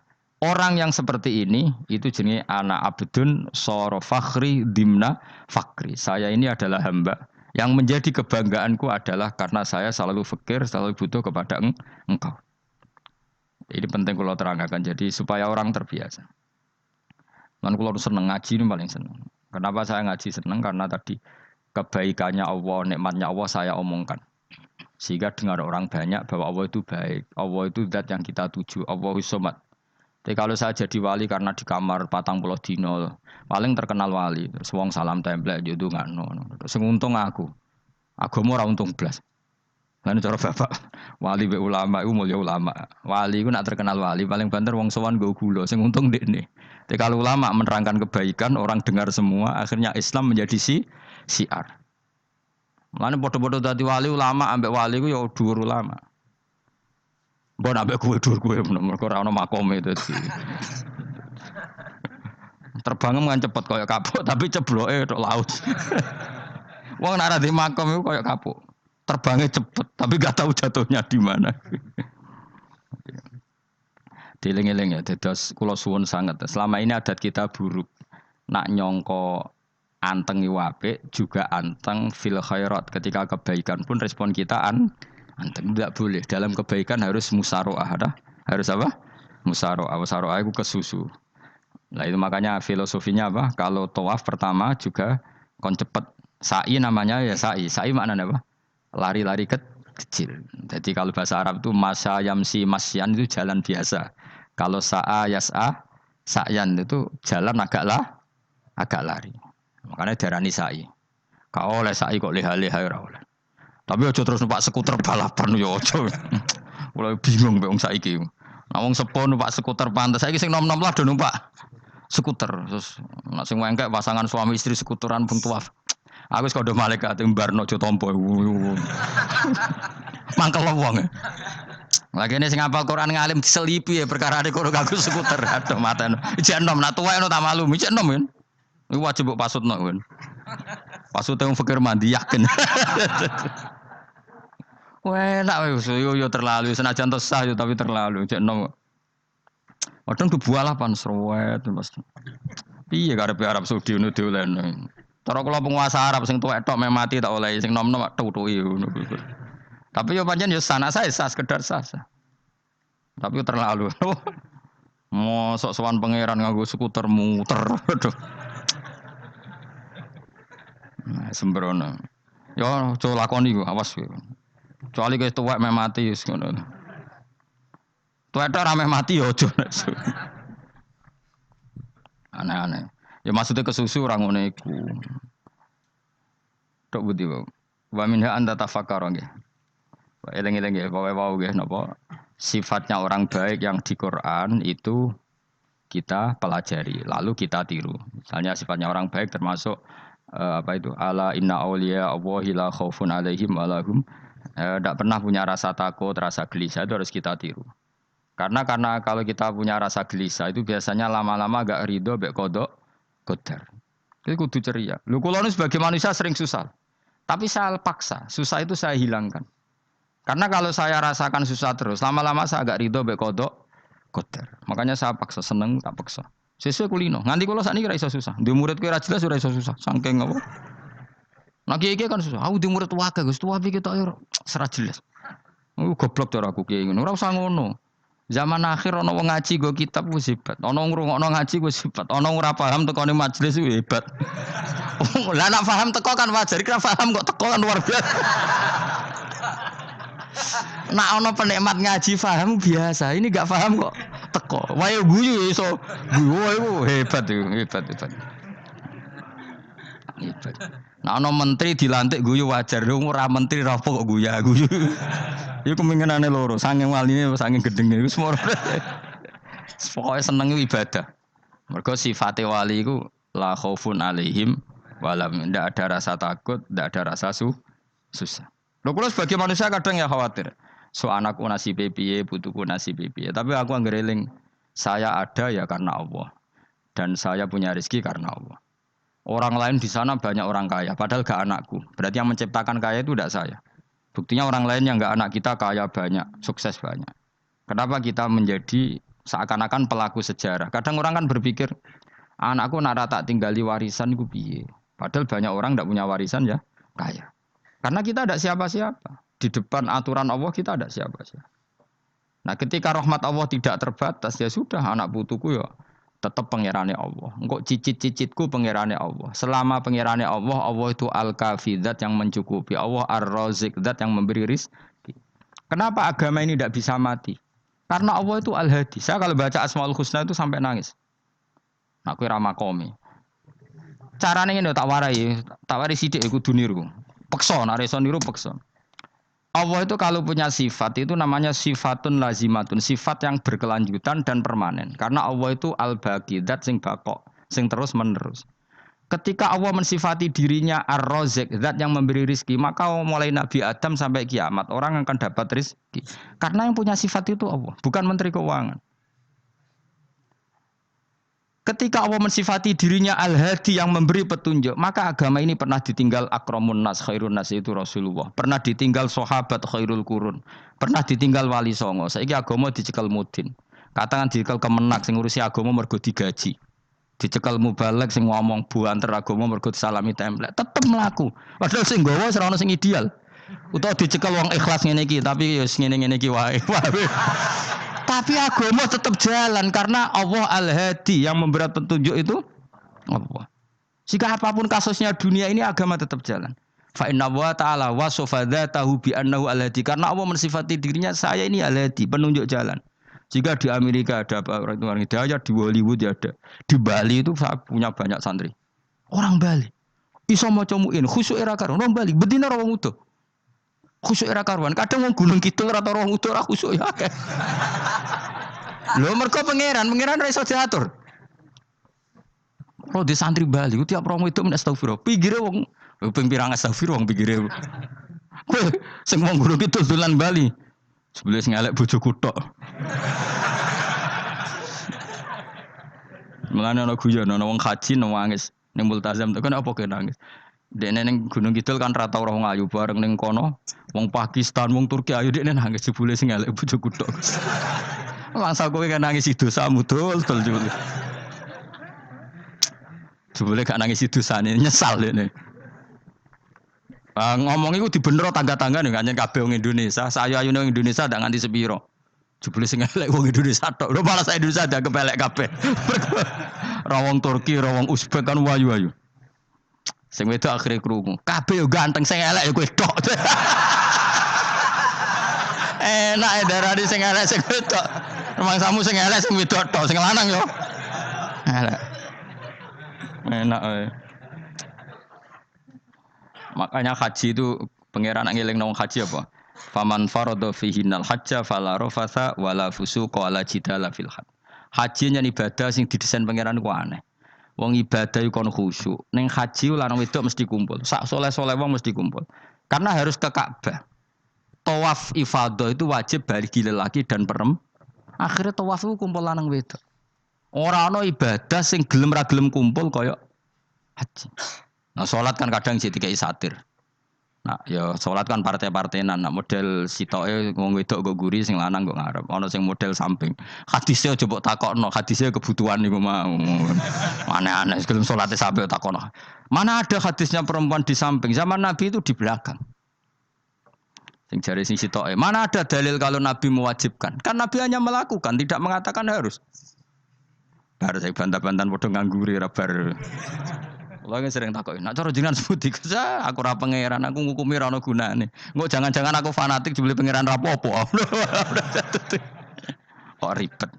orang yang seperti ini, itu jenis anak abdun soro fakhri dimna fakri. Saya ini adalah hamba. Yang menjadi kebanggaanku adalah karena saya selalu fakir, selalu butuh kepada engkau. Ini penting kalau terangkan. Jadi supaya orang terbiasa. Dan kalau senang ngaji ini paling senang. Kenapa saya ngaji senang? Karena tadi kebaikannya Allah, nikmatnya Allah saya omongkan. Sehingga dengar orang banyak bahwa Allah itu baik. Allah itu zat yang kita tuju. Allahus Somad. Tapi kalau saya jadi wali karena di kamar 40 dino, paling terkenal wali. Terus wong salam template jodoh ngano. Terus untung aku. Agama ora untung blas. Lan cara bapak wali be ulama iku mulya ulama. Wali iku nak terkenal wali paling banter wong sowan nggo gula sing untung ndekne. Tapi kalau ulama menerangkan kebaikan orang dengar semua akhirnya Islam menjadi siar. Mulane padha-padha dadi wali ulama ambek wali ku ya dhuwur ulama. Mbok ambek dhuwur kowe mergo ora ono makome dadi. Terbang kan cepet kaya kapuk tapi cebloke tok laut. Wong nek ora di makom iku kaya kapuk. Terbangnya cepet tapi gak tahu jatuhnya di mana. Dieling-eling ya, dados kula suwun sanget. Selama ini adat kita buruk. Nak nyongko anteng iku apik, juga anteng fil khairat. Ketika kebaikan pun respon kita anteng tidak boleh. Dalam kebaikan harus musaroah, harus apa? Musaroah. Musaroah itu kesusu. Nah itu makanya filosofinya apa? Kalau tawaf pertama juga kon cepet. Sa'i namanya ya sa'i. Sa'i maknanya apa? Lari-lari kecil. Jadi kalau bahasa Arab itu masa yamsi masyan itu jalan biasa. Kalau sa'a yas'a sa'yan itu jalan agak lari. Makanya darani sa'i. Kau oleh sa'i kok leha-leha ora oleh. Tapi aja terus numpak skuter balapan yo aja. Mulai bingung mbek wong saiki. Nah wong sepo numpak skuter pantes saiki sing nom-nom lah do numpak skuter. Terus nek sing wengkek pasangan suami istri skuteran pun tuaf. Aku wis kodho malaikat mbarno aja tampa. Mangkel wong. Lagi ini sing hafal Quran ngalim diselipi ya perkara ade kono kanggo skuter. Aduh maten. Ijek enom nak tuwek no tak malu, ijek enom kan. Iku wajib mbok pasutno kan. Pasute wong fakir mandi yakin. Wah, enak wis yo terlalu senajan to sah yo tapi terlalu cek nom. Kadang dibualah pan sruwet Mas. Piye karepe Arab Saudi ngono diolehno. Cara kula penguasa Arab sing tuwek tok meh mati tak oleh sing nom-nom tutuki ngono. Tapi yo pancen yo sana saya sah sekedar sah. Tapi yo terlalu. Mosok sowan pangeran nganggo skuter muter. Aduh. Nah, sembrono. Yo aja lakoni ku awas kowe. Kecuali kowe tuwek meh mati wis ngono. Tuwek tok ra meh mati yo aja. Aneh-aneh. Ya maksudnya kesusu orang ngono iku. Tok budi wae. Wa minha anta tafakkara nggih. Eling-eling nggih pokoke wau nggih napa sifatnya orang baik yang di Quran itu kita pelajari lalu kita tiru. Misalnya sifatnya orang baik termasuk apa itu ala inna auliya Allahi la khaufun alaihim wa lahum tidak pernah punya rasa takut, rasa gelisah itu harus kita tiru. Karena kalau kita punya rasa gelisah itu biasanya lama-lama agak ridho mbek kodok qadar. Itu kudu ceria. Lho kula nu sebagai manusia sering susah. Tapi saya paksa, susah itu saya hilangkan. Karena kalau saya rasakan susah terus, lama-lama saya agak ridho mbek kodok qadar. Makanya saya paksa, seneng tak paksa. Sesuai kulino. Nganti kula sakniki ra iso susah. Di murid kowe ra jelas ora iso susah. Saking apa? Nah kiai kan susah. Aku di murid wae Gus, tuwa iki tok ora jelas. Goblok cara aku kiai ngono. Ora usah ngono. Zaman akhir ana wong ngaji go kitab wis hebat. Ana ngrungokno ngaji wis hebat. Ana ora paham tekone majelis wis hebat. Lah nek paham teko kan wajar, kira paham kok teko kan luar biasa. Nek ana penikmat ngaji paham biasa. Ini enggak paham kok teko. Wae guyu iso. Guyu hebat itu, hebat. Hebat. Nek ana menteri dilantik guyu wajar. Ora menteri ra kok guyu. Iku kemungkinane loro, saking waline saking gedenge iku semua. Pokoke seneng ibadah. Mergo sifate wali iku la khaufun alaihim walam ndak ada rasa takut, ndak ada rasa susah. Lho kula sebagai manusia kadang ya khawatir. So anakku nasibe piye, putuku nasibe piye. Tapi aku anggere eling saya ada ya karena Allah. Dan saya punya rezeki karena Allah. Orang lain di sana banyak orang kaya, padahal gak anakku. Berarti yang menciptakan kaya itu tidak saya. Buktinya orang lain yang enggak anak kita kaya banyak, sukses banyak. Kenapa kita menjadi seakan-akan pelaku sejarah? Kadang orang kan berpikir, anakku nak tak tinggali warisan iku piye? Padahal banyak orang enggak punya warisan ya, kaya. Karena kita ada siapa-siapa. Di depan aturan Allah kita ada siapa-siapa. Nah, ketika rahmat Allah tidak terbatas, ya sudah anak putuku ya tetap pangerane Allah. Engkau cicit-cicitku pangerane Allah. Selama pangerane Allah, Allah itu al-kafi, zat yang mencukupi. Allah ar-razik, zat yang memberi rizki. Kenapa agama ini tidak bisa mati? Karena Allah itu al-hadi. Saya kalau baca Asmaul Husna itu sampai nangis. Nah, aku ramah komi. Caranya ini tak warai sidik aku duniru. Pekso, nareso niru pekso. Allah itu kalau punya sifat itu namanya sifatun lazimatun, sifat yang berkelanjutan dan permanen. Karena Allah itu al-baqi, zat sing bakok, sing terus menerus. Ketika Allah mensifati dirinya ar-razik, zat yang memberi rizki, maka mulai Nabi Adam sampai kiamat orang akan dapat rizki. Karena yang punya sifat itu Allah, bukan menteri keuangan. Ketika Allah mensifati dirinya al-hadi yang memberi petunjuk, maka agama ini pernah ditinggal akramun nas, khairun nas itu Rasulullah. Pernah ditinggal sahabat khairul qurun. Pernah ditinggal wali songo. Saiki agama dicekel mudin. Katakan dicekel kemenak sing ngurusi agama mergo digaji. Dicekel mubalek sing ngomong buanter agama mergo disalami template. Tetep mlaku. Padahal sing nggawa ora ono sing ideal. Utawa dicekel wong ikhlas ngene iki, tapi ya ngene-ngene iki wae. Tapi agama tetap jalan karena Allah al-hadi yang memberi petunjuk itu Allah. Jika apapun kasusnya dunia ini agama tetap jalan. Fa inna wa ta'ala wasafa dzatahu bi annahu al-hadi karena Allah mensifati dirinya saya ini al-hadi, penunjuk jalan. Jika di Amerika ada orang hidayah, di Hollywood ada. Di Bali itu saya punya banyak santri. Orang Bali iso maca muin khusyuk era karo orang Bali bedina ora wong utuh. Khusyuk era karuan. Kadang wong Gunung Kidul ora tau wong utuh ora khusyuk ya. Lho mergo pangeran ora iso diatur. Kalau di santri Bali ku tiap romo itu men astagfirullah. Pinggire wong ping pirang astagfirullah wong pinggire. Kowe sing wong Gunung Kidul dolan Bali. Sebelah ngelek bojoku tok. Mulane ana guyon ana wong haji nangis. Ning Multazam tuh kan apa kena nangis. Dene ning Gunung Kidul kan rata ora wong ayu bareng ning kono. Wong Pakistan, wong Turki ayu dekne nangis jebule sing elek bojoku tok. Mangsa kowe kan nangis dosamu dul jebule. Jebule gak nangis dosane nyesal dekne. Ngomong iku dibenero tangga-tangga nih kan kabeh wong Indonesia. Saya ayune wong Indonesia ndak nganti sepiro. Jebule sing elek wong Indonesia tok. Lho malah saya Indonesia ada kepelek kabeh. Ra wong Turki, ra wong Uzbek kan wayu-wayu. Sing wedok akhire krungu. Kabeh yo ganteng sing elek yo kowe tok. Enak darani sing elek sing wedok. Rumangsamu sing elek sing wedok tok, sing lanang yo. Elek. Enak ae. Makanya haji itu pangeran ngeling nang haji apa? Faman farada fihinal hajja fala rafatha wala fusuqa wala jidala fil hajj. Haji nya ibadah sing didesain pangeran ku aneh. Wong ibadah iku kon khusyuk. Ning haji lanang wedok mesti kumpul. Sak soleh-soleh wong mesti kumpul. Karena harus ke Ka'bah. Tawaf ifadah itu wajib bagi lelaki dan perempuan. Akhirnya tawaf itu kumpul lanang wedok. Ora ana ibadah sing gelem ra gelem kumpul kaya haji. Nah, salat kan kadang sih dikai satir. Nah, ya salat kan partai-partainan. Nah, model sitoke wong wedok kok guri sing lanang kok ngarep. Ana sing model samping. Hadise aja mbok takokno, hadise kebutuhan niku mau. Aneh-aneh sebelum salate sampe takokno. Mana ada hadisnya perempuan di samping? Zaman Nabi itu di belakang. Sing jare sing sitoke. Mana ada dalil kalau Nabi mewajibkan? Kan Nabi hanya melakukan, tidak mengatakan harus. Bar saya bantah-bantahan padha ngangguri ra bar. Kula kan sering takoki, "Nek cara jenengan seputi aku ora pangeran, aku ngukumi ra ono gunane. Engko jangan-jangan aku fanatik jebule pangeran ra apa-apa." Kok ribet.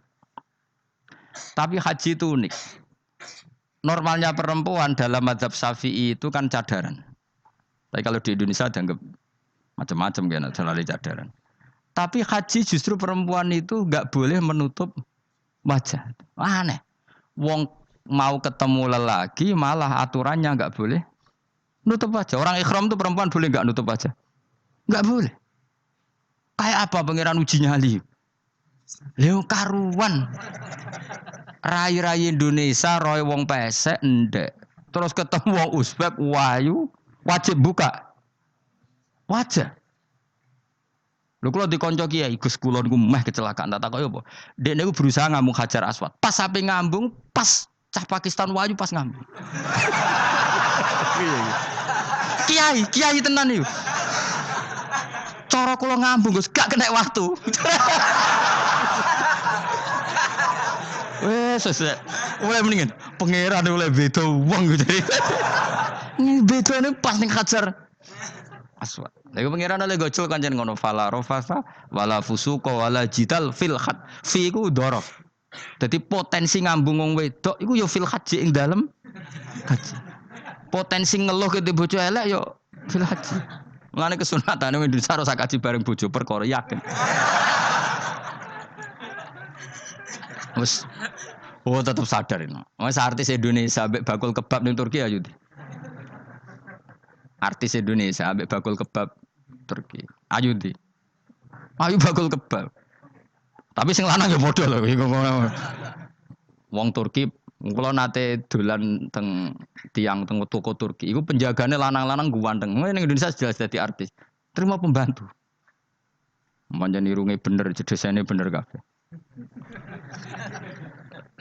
Tapi haji itu unik. Normalnya perempuan dalam mazhab Syafi'i itu kan cadaran. Tapi kalau di Indonesia dianggap macam-macam kan, selalu cadaran. Tapi haji justru perempuan itu enggak boleh menutup wajah. Aneh. Wong mau ketemu lelaki malah aturannya enggak boleh nutup wajah. Orang ikhram tuh perempuan boleh enggak nutup wajah? Enggak boleh. Kayak apa pangeran uji nyali? Leo karuan. Rai-rai Indonesia roy wong pesek ndek. Terus ketemu wong Uzbek wayu wajib buka wajah. Lho kula dikonco kiai Gus kula niku meh kecelakaan tak takoki apa. Dekne niku berusaha ngambung Hajar Aswad. Pas sampe ngambung pas cah Pakistan wayu pas ngambung. Kiai tenan iki. Cara kula ngambung Gus gak kena waktu. Wes oleh mendingan pangeran oleh beda wong gitu. Bedane pas ning Hajar Aswad. Lha pangeran oleh gocol kancen ngono fala rafasa wala fusuqa wala jidal fil had. Fi iku dhorof. Dadi potensi ngambung wong wedok iku ya fil haji ing dalem haji. Potensi ngeluh ke bojo elek ya fil haji. Mulane kesunatane wong Indonesia harus kaji bareng bojo perkara yakin. Wes tetap sadar ini. Wes artis Indonesia ambek bakul kebab ning Turki ayo. Artis Indonesia ambek bakul kebab Turki. Ayo di. Ayo bakul kebab. Tapi sing lanang ya padha lho iku ngono. Wong Turki kula nate dolan teng tiang teng toko Turki. Iku penjagane lanang-lanang guwanteng. Ning Indonesia jelas dadi artis. Terima pembantu. Manjan irunge bener, jedesane bener kabeh.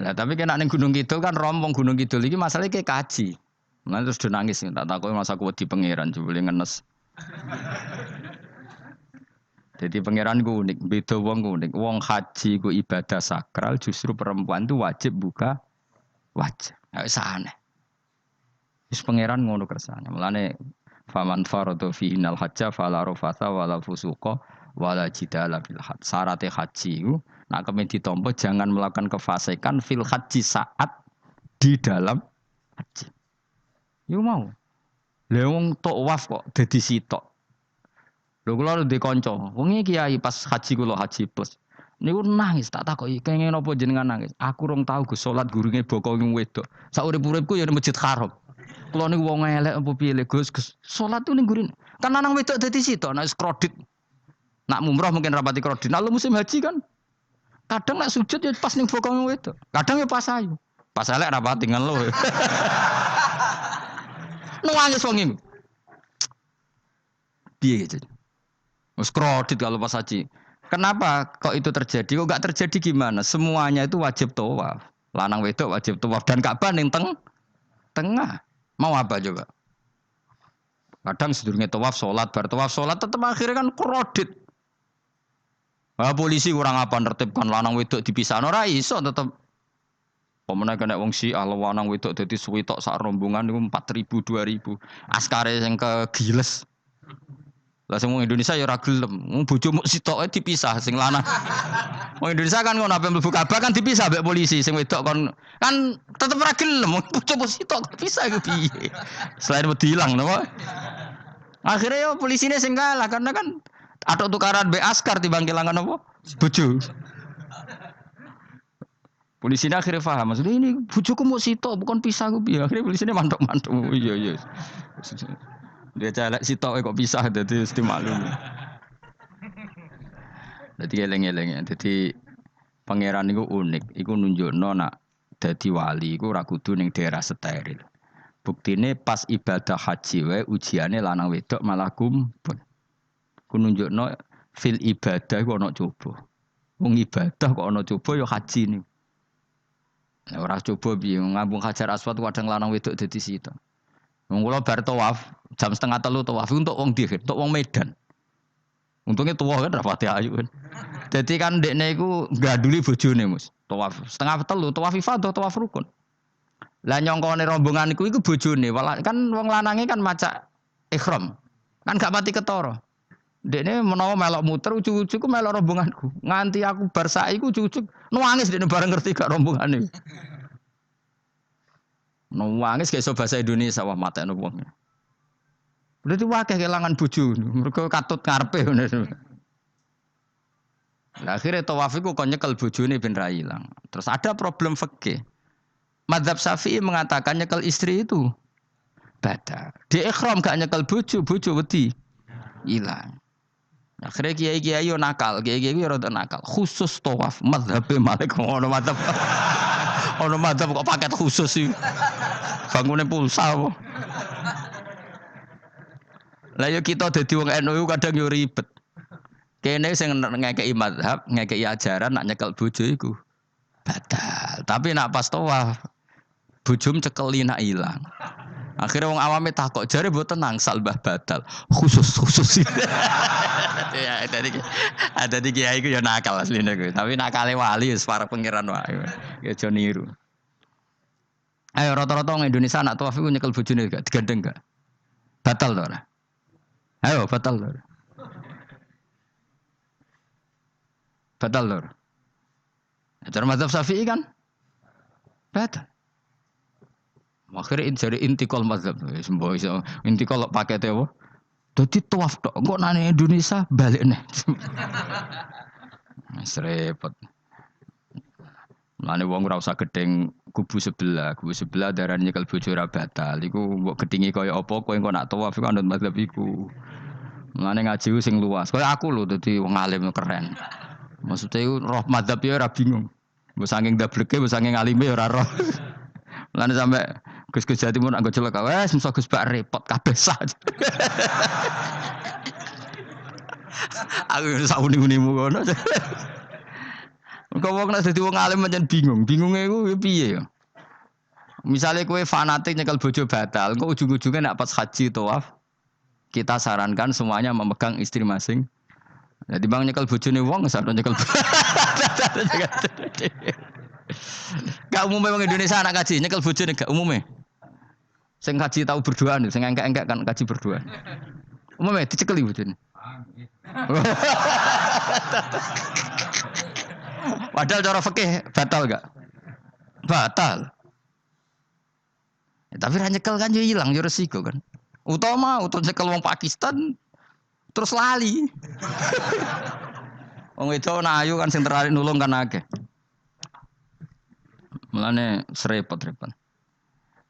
Lah tapi kena ning Gunung Kidul kan rombong Gunung Kidul iki masalahe kayak kaji. Nah terus do nangis tak takoki masa aku wedi pangeran jebule ngenes. Jadi pangeran ku unik, beda wong ku unik. Wong haji ku ibadah sakral, justru perempuan itu wajib buka wajah. Enggak aneh. Wis pangeran ngono kersane. Mulane faman farada fi innal hajja fala rafatha wala fusuqa wala jidala fil hajj. Syarat haji ku nak kemen ditampa jangan melakukan kefasikan fil haji saat di dalam haji. Yo mau. Lha wong tawaf kok dadi sitok. Lho kula ndek kanca, wong iki kiai pas haji kula haji plus. Niku nangis tak takoki, kenging napa jenengan nangis? Aku rong tau Gus salat gurunge bokong wedok. Sak urip-uripku ya Masjid Haram. Kula niku wong elek apa piye Gus? Salat ning gurine. Kan lanang wedok dadi sitok nek kredit. Nak mumrah mungkin rapati kredit. Nah musim haji kan kadang nak sujud ya pas ning bokong wedok. Kadang ya pas ayu. Pas elek rapati ngelo. Nangis wong iku. Piye gitu. Wes kredit kalau pas haji. Kenapa kok itu terjadi? Kok enggak terjadi gimana? Semuanya itu wajib tawaf. Lanang wedok wajib tawaf dan Ka'bah ning tengah. Mau apa coba? Kadang sedurunge tawaf salat, bar tawaf salat tetep akhirnya kan kredit. Polisi kurang apa nertibkan lanang wedok dipisahno ora iso tetep. Pemenang kena wong Syiah lanang wedok dadi suwi tok sak rombongan niku 4.000 2.000. Askare sing kegiles. Lah sing wong Indonesia ya ora gelem. Wong bojomu sitoke dipisah sing lanang. Wong Indonesia kan ngono ape mlebu Ka'bah kan dipisah mbek polisi sing wedok kan tetep ora gelem. Wong bojomu sitok dipisah iku piye? Selain wedi ilang napa? Akhirnya ya polisine sing kalah karena kan atok tukaran mbek askar timbang kelangan apa? Bojo. Polisinya akhirnya paham, maksudnya ini bojoku mau sitok bukan pisah ku piye. Akhirnya polisinya mantuk-mantuk. Oh, iya. Dia celek sitok kok pisah dadi mesti maklum. Dadi eleng-eleng. Dadi pangeran niku unik, iku nunjukno nak dadi wali iku ora kudu ning daerah steril. Buktine pas ibadah haji wae ujiane lanang wedok malah kumpul. Ku nunjukno fil ibadah kok ana coba. Wong ibadah kok ana coba ya haji niku. Ora coba piye ngambung Hajar Aswad kadang lanang wedok dadi sitok. Wong kula bar tawaf jam 2:30 tawaf untuk wong dihir, untuk wong Medan. Untungnya tua kan rapati ayu kan. Jadi kan dekne iku ganduli bojone Mus. Tawaf 2:30 tawaf ifadah tawaf rukun. Lah nyongkone rombongan iku bojone, kan wong lanange kan macak ihram. Kan gak mati ketara. Dekne menawa melok muter ujug-ujug ku melok rombonganku. Nganti aku bar saiki ku ujug-ujug nangis dekne bareng ngerti gak rombongane. Nangis gak iso bahasa Indonesia wah matekno wong. Berarti wakeh kelangan bojo, mergo katut ngarepe ngono. Lah akhire tawaf iku kon nyekel bojone ben ra ilang. Terus ada problem fikih. Madzhab Syafi'i mengatakan nyekel istri itu batal. Di ikhram gak nyekel bojo wedi ilang. Akhirnya kiai-kiai yo nakal, kiai-kiai yo rada nakal. Khusus tawaf madzhab Malik ono madzhab. Ono madzhab kok paket khusus sih. Bangune pulsa apa? Lah yo kita dadi wong NU kadang yo ribet. Kene sing ngekeki mazhab, ngekeki ajaran nak nyekel bojo iku batal. Tapi nak pas tawaf bojom cekeli nak ilang. Akhirnya wong awame takok, jare mboten nangsal mbah batal. Khusus. Ya ada di kiai ku yo nakal asline ku. Tapi nakale wali wis para pangeran wae. Ya aja niru. Ayo rata-rata wong Indonesia nak tawaf iku nyekel bojone gak digandeng gak? Batal to ora? Ayo batal lor. Batal lor. Cara mazhab Syafi'i kan? Batal. Akhirnya jadi intikal mazhab. Semboh iso intikal pakai tewo. Dadi tawaf tok. Engko nang Indonesia balik nih. Wis repot. Mane wong ora usah gedeng kubu sebelah darane nyekel bojo ora batal. Iku mbok gedhingi kaya apa kowe engko nak tawaf iku anut mazhab iku. Mane ngaji sing luas. Kaya aku lho dadi wong alim keren. Maksudnya iku roh mazhab ya ora bingung. Mbok saking dableke, mbok saking alime ora roh. Mane sampe Gus Jati mun anggo celaka wes mesti Gus bak repot kabeh sah. Aku sauni-unimu ngono. Kok wong nek dadi wong alim pancen bingung. Bingunge iku piye ya? Misale kowe fanatik nyekel bojo batal, engko ujung-ujunge nek pas haji tawaf kita sarankan semuanya memegang istri masing. Jadi bang nyekel bojone wong sarto nyekel. Gak umumnya wong Indonesia anak kaji nyekel bojone gak umumnya. Sing kaji tahu berduaan, sing engkek-engkek kan kaji berduaan. Umumnya dicekeli bojone. Padahal cara fikih batal gak? Batal. Ya, tapi ra nyekel kan yo ilang yo resiko kan. Utama nyekel wong Pakistan terus lali. Wong wedok ayu kan sing tertarik nulung kan akeh. Mulane serepot-repot.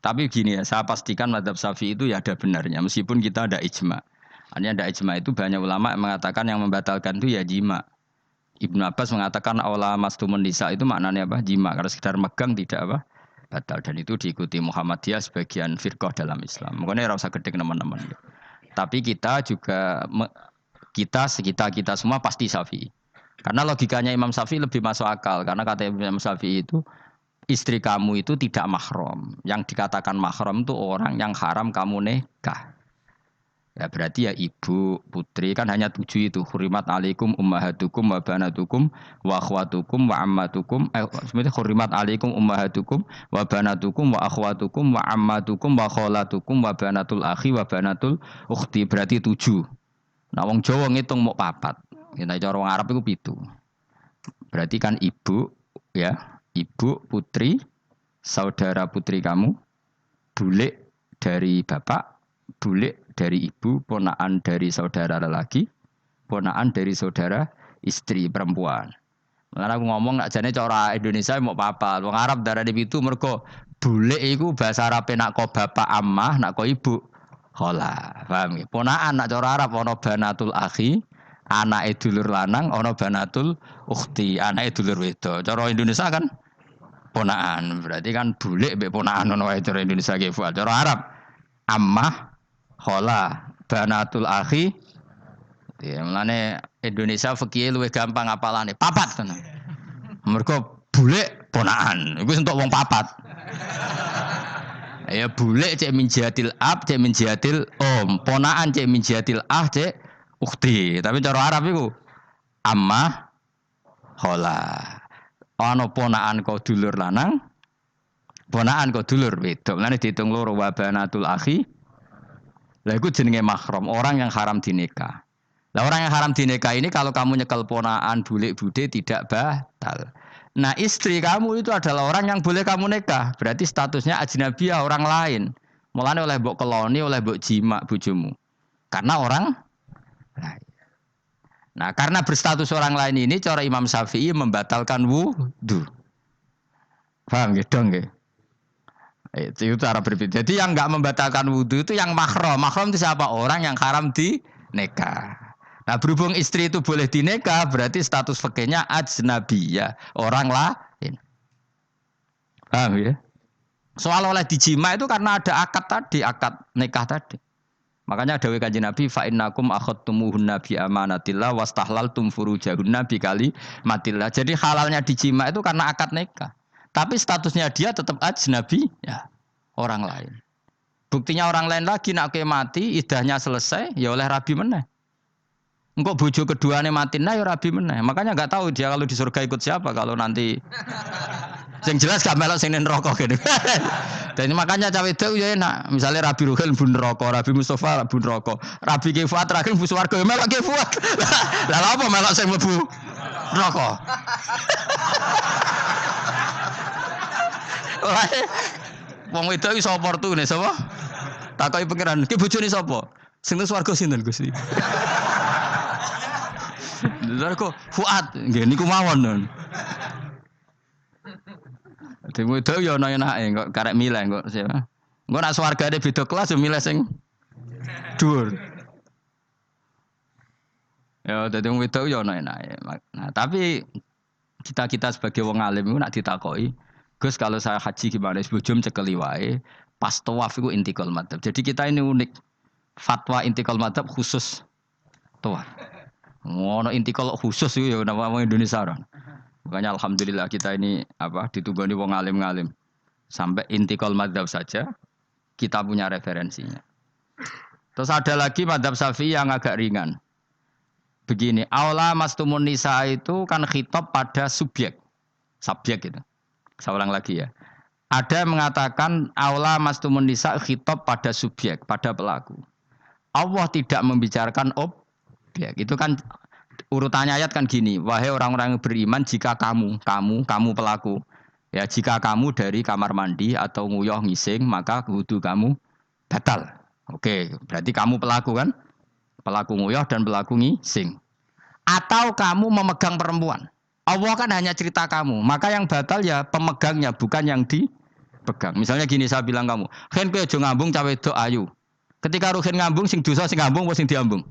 Tapi gini ya, saya pastikan mazhab Syafi'i itu ya ada benarnya meskipun kita ada ijma. Artinya ada ijma itu banyak ulama yang mengatakan yang membatalkan itu ya jima. Ibnu Abbas mengatakan aula mastumun nisa itu maknanya apa? Jima. Karena sekedar megang tidak apa? batal dan itu diikuti Muhammadiyah sebagian firqah dalam Islam. Makanya ora usah gedhe teman-teman. Tapi kita juga kita semua pasti Syafi'i. Karena logikanya Imam Syafi'i lebih masuk akal karena kata Imam Syafi'i itu istri kamu itu tidak mahram. Yang dikatakan mahram itu orang yang haram kamu nikah. Ya berarti ya ibu, putri kan hanya 7 itu. Hurimat alaikum ummahatukum wa banatukum wa akhwatukum wa ammatukum. Sebenarnya hurimat alaikum ummahatukum wa banatukum wa akhwatukum wa ammatukum wa kholatukum wa banatul akhi wa banatul ukhti. Berarti 7. Nah wong Jawa ngitung mau 4. Kita cara wong Arab itu 7. Berarti kan ibu ya, ibu, putri, saudara putri kamu, bulik dari bapak, bulik dari ibu, ponaan dari saudara lelaki, ponaan dari saudara istri perempuan. Karena aku ngomong nak jane cara Indonesia mau apa? Wong Arab darane pitu mergo bulik iku bahasa Arabe nak ko bapak ammah, nak ko ibu khala. Paham ya? Ponaan nak cara Arab ana banatul akhi, anake dulur lanang, ana banatul ukhti, anake dulur wedok. Cara Indonesia kan ponaan. Berarti kan bulik mbek ponaan ono wae cara Indonesia ki. Cara Arab ammah khala banatul akhi ya mulane Indonesia fikih luwih gampang apalane papat tenan mergo bulik ponaan iku entuk wong papat ya bulik cek min jihadil ab cek min jihadil om ponaan cek min jihadil ah cek ukhti tapi cara Arab iku ammah khala ana ponaan kok dulur lanang ponaan kok dulur wedok mulane diitung loro wa banatul akhi. Lah itu jenenge mahram, orang yang haram dinikah. Lah orang yang haram dinikah ini kalau kamu nyekel ponaan, bulik bude tidak batal. Nah, istri kamu itu adalah orang yang boleh kamu nikah. Berarti statusnya ajnabiyah orang lain. Mulane oleh mbok keloni, oleh mbok jima bojomu. Karena orang lain. Nah, karena berstatus orang lain ini cara Imam Syafi'i membatalkan wudu. Paham nggih dong nggih? Itu cara berbeda. Jadi yang enggak membatalkan wudhu itu yang mahram. Mahram itu siapa? Orang yang haram dinikah. Nah berhubung istri itu boleh dinikah, berarti status fikihnya ajnabiyah, orang lain. Paham ya? Soal oleh dijima itu karena ada akad tadi, akad nikah tadi. Makanya dawuh Kanjeng Nabi fa innakum akhadtumuhunna bi amanatillah wastahlaltum furujahunna bi kalimatillah. Jadi halalnya dijima itu karena akad nikah. Tapi statusnya dia tetap ajnabi, ya orang lain. Buktinya orang lain lagi nak mati, idahnya selesai, ya oleh rabi meneh. Engkau bojo keduanya mati, nah ya rabi meneh. Makanya nggak tahu dia kalau di surga ikut siapa kalau nanti. Yang jelas gak melok sing neraka gitu. Dan makanya cawe itu ya enak. Misalnya Rabi Ruhil bun neraka, Rabi Mustafa bun neraka, Rabi Kifuat terakhir bun swarga, melok Kifuat. Lah apa melok sing mlebu neraka? Wong wedok iki sapa oportunis sapa? Takoki pangeran, ki bojone sapa? Sing nang swarga sinten Gusti? Lha kok Fuad, nggih niku mawon. Dene wedok ya ana enake kok karek milih kok. Engko nek swargane beda kelas yo milih sing dhuwur. Ya dadi wong wedok ya ana enake. Nah, tapi kita sebagai wong alim iku nek ditakoki Gus kalau saya haji gimana? Sebujum cekeli wae. Pas tawaf itu intikal madhab. Jadi kita ini unik. Fatwa intikal madhab khusus tawaf. Ngono intikal khusus itu ya nama Indonesia orang. Makanya alhamdulillah kita ini ditunggoni wong alim-alim. Sampai intikal madhab saja kita punya referensinya. Terus ada lagi madhab Syafi'i yang agak ringan. Begini, aula mastumun nisa itu kan khitab pada subjek itu. Saya ulang lagi ya. Ada yang mengatakan aula mastumun nisa khitab pada subjek, pada pelaku. Allah tidak membicarakan objek. Itu kan urutannya ayat kan gini. Wahai orang-orang yang beriman, jika kamu pelaku. Ya, jika kamu dari kamar mandi atau nguyuh ngising, maka wudu kamu batal. Oke, berarti kamu pelaku kan? Pelaku nguyuh dan pelaku ngising. Atau kamu memegang perempuan. Allah kan hanya cerita kamu, maka yang batal ya pemegangnya, bukan yang dipegang. Misalnya gini saya bilang kamu, "Ken kowe aja ngambung cawe wedok ayu." Ketika ruhin ngambung sing dosa sing ngambung apa sing diambung?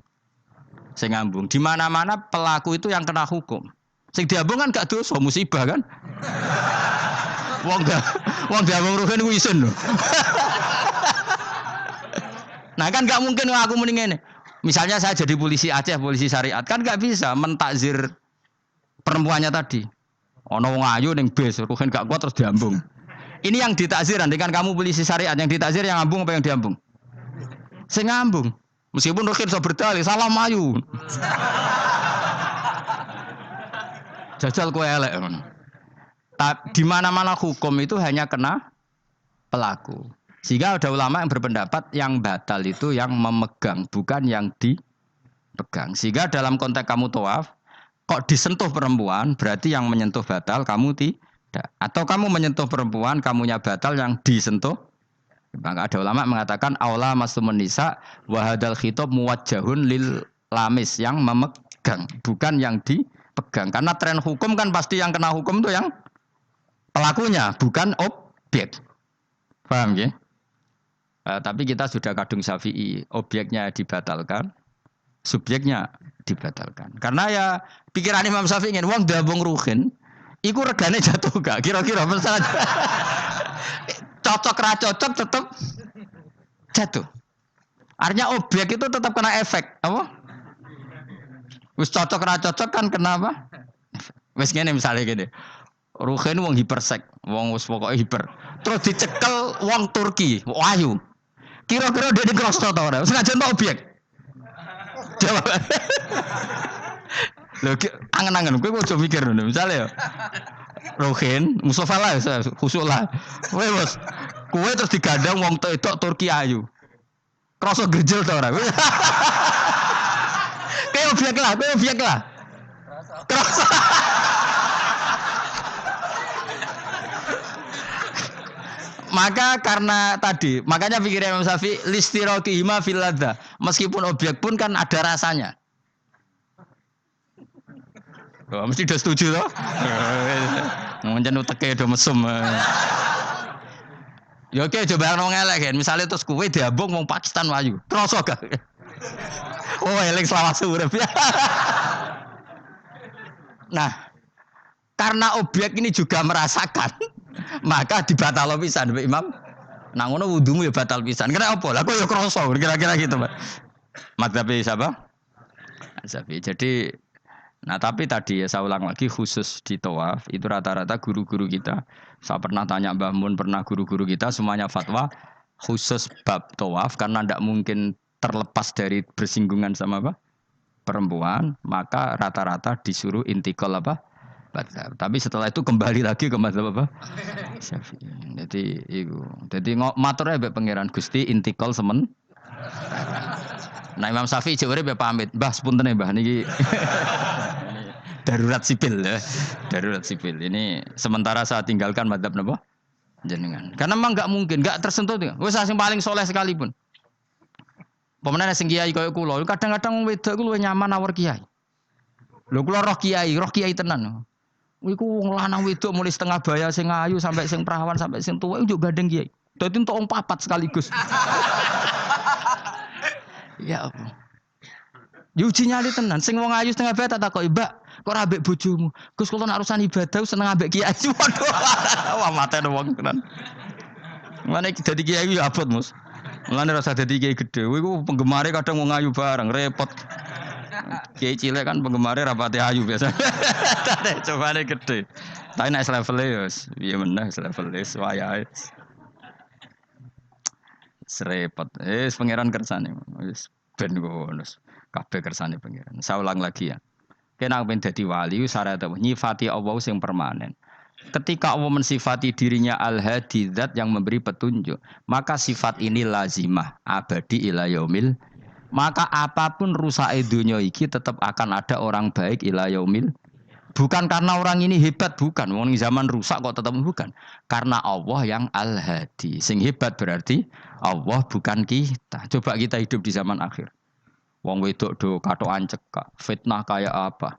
Sing ngambung. Di mana-mana pelaku itu yang kena hukum. Sing diambung kan gak dosa, musibah kan? Wong diambung rugen ku isin lho. Nah kan gak mungkin aku mending ngene. Misalnya saya jadi polisi Aceh, polisi syariat, kan gak bisa mentakzir perempuannya tadi. Ono wong ayu ning bis, rugen gak kuat terus diambung. Ini yang ditakzir, andai kan kamu polisi syariat, yang ditakzir yang ngambung apa yang diambung? Sing ngambung. Meskipun rugen iso berdalih, salah mayu. Jajal kowe elek ngono. Di mana-mana hukum itu hanya kena pelaku. Sehingga ada ulama yang berpendapat yang batal itu yang memegang, bukan yang dipegang. Sehingga dalam konteks kamu tawaf, kok disentuh perempuan, berarti yang menyentuh batal, kamu tidak. Atau kamu menyentuh perempuan, kamunya batal, yang disentuh. Maka ada ulama mengatakan, aula masumun nisa, wahadal khitab muwajjahun lil lamis, yang memegang, bukan yang dipegang. Karena tren hukum kan pasti yang kena hukum itu yang pelakunya, bukan objek. Paham ya? Tapi kita sudah kadung Syafi'i, objeknya dibatalkan, subjeknya dibatalkan. Karena ya pikiran Imam Syafi'i ingin wong dabung ruhin, iku regane jatuh gak? Kira-kira misalnya cocok ra cocok tetap jatuh. Artinya objek itu tetap kena efek, apa? Wis cocok ra cocok kan kenapa? Wis ngene misalnya gini. Ruhin wong hipersek, wong wis pokoke hiper. Terus dicekel wong Turki, ayu. Kira-kira dia di krosno ta ora? Sengaja entuk objek. Jawab. Lho angen-angen kowe ojo mikir ngono. Misale ya. Ruhin, Mustofa lah, khusuk lah. Kowe bos, kowe terus digandang wong tok Turki ayu. Krosno gerjel ta ora? Kowe objek lah. Krosno. Maka karena tadi, makanya pikirnya Imam Syafi'i listiraqihima fil ladza. Meskipun objek pun kan ada rasanya. Oh, mesti udah setuju toh? Mungkin uteke do mesum. Ya oke coba ngomong elek kan. Misalnya terus kowe diambung wong Pakistan wayu. Kroso gak? Oh, elek selawase urip. Nah, karena objek ini juga merasakan, maka dibatal pisan Mbak Imam. Nah ngono wudumu ya batal pisan. Kena apa? Lah kok ya kroso kira-kira gitu, Pak. Madzhab siapa? Syafi'i. Jadi tapi tadi ya saya ulang lagi khusus di tawaf itu rata-rata guru-guru kita. Saya pernah tanya Mbah Mun, pernah guru-guru kita semuanya fatwa khusus bab tawaf karena tidak mungkin terlepas dari bersinggungan sama apa? Perempuan, maka rata-rata disuruh intikal apa? Madzhab. Tapi setelah itu kembali lagi ke madzhab apa? Syafi'i. Jadi maturnya mbek pangeran Gusti intikal semen. Nah Imam Syafi'i jare mbek pamit, Mbah sepuntene Mbah niki darurat sipil ya. Darurat sipil. Ini sementara saya tinggalkan madzhab napa? Jenengan. Karena memang enggak mungkin, enggak tersentuh. Wis sing paling soleh sekalipun. Pemenang sing kiai koyo kula, kadang-kadang wedok ku luwih nyaman nawar kiai. Lho kula roh kiai tenan. Iku wong lanang wedok mulai setengah baya sing ayu sampai sing perawan sampai sing tuwa iku gandeng kiai. Dadi entuk wong papat sekaligus. Ya apa? Yuji nyali tenan sing wong ayu setengah baya tak takoki, "Mbak, kok ora ambek bojomu?" Gus kula nek urusan ibadah seneng ambek kiai. Waduh. Wah matene wong tenan. Mane dadi kiai ya abot, Mus. Mulane rasa dadi kiai gedhe. Iku penggemare kadang wong ayu bareng repot. Kiai cilik kan penggemarnya rapati ayu biasa. Coba nih gede. Tapi naik levelnya ya, iya meneh levelnya wayahe. Serepot. Pangeran kersane. Wis ben ngono. Kabeh kersane pangeran. Saya ulang lagi ya. Kena ben dadi wali syarat nyifati Allah sing permanen. Ketika Allah mensifati dirinya al-hadi zat yang memberi petunjuk, maka sifat ini lazimah abadi ila yaumil. Maka apapun rusak dunia iki tetap akan ada orang baik ila yaumil. Bukan karena orang ini hebat, bukan. Wong zaman rusak kok tetap bukan. Karena Allah yang al-hadi. Sing hebat berarti Allah bukan kita. Coba kita hidup di zaman akhir. Wong wedok do katokan cekak. Fitnah kayak apa?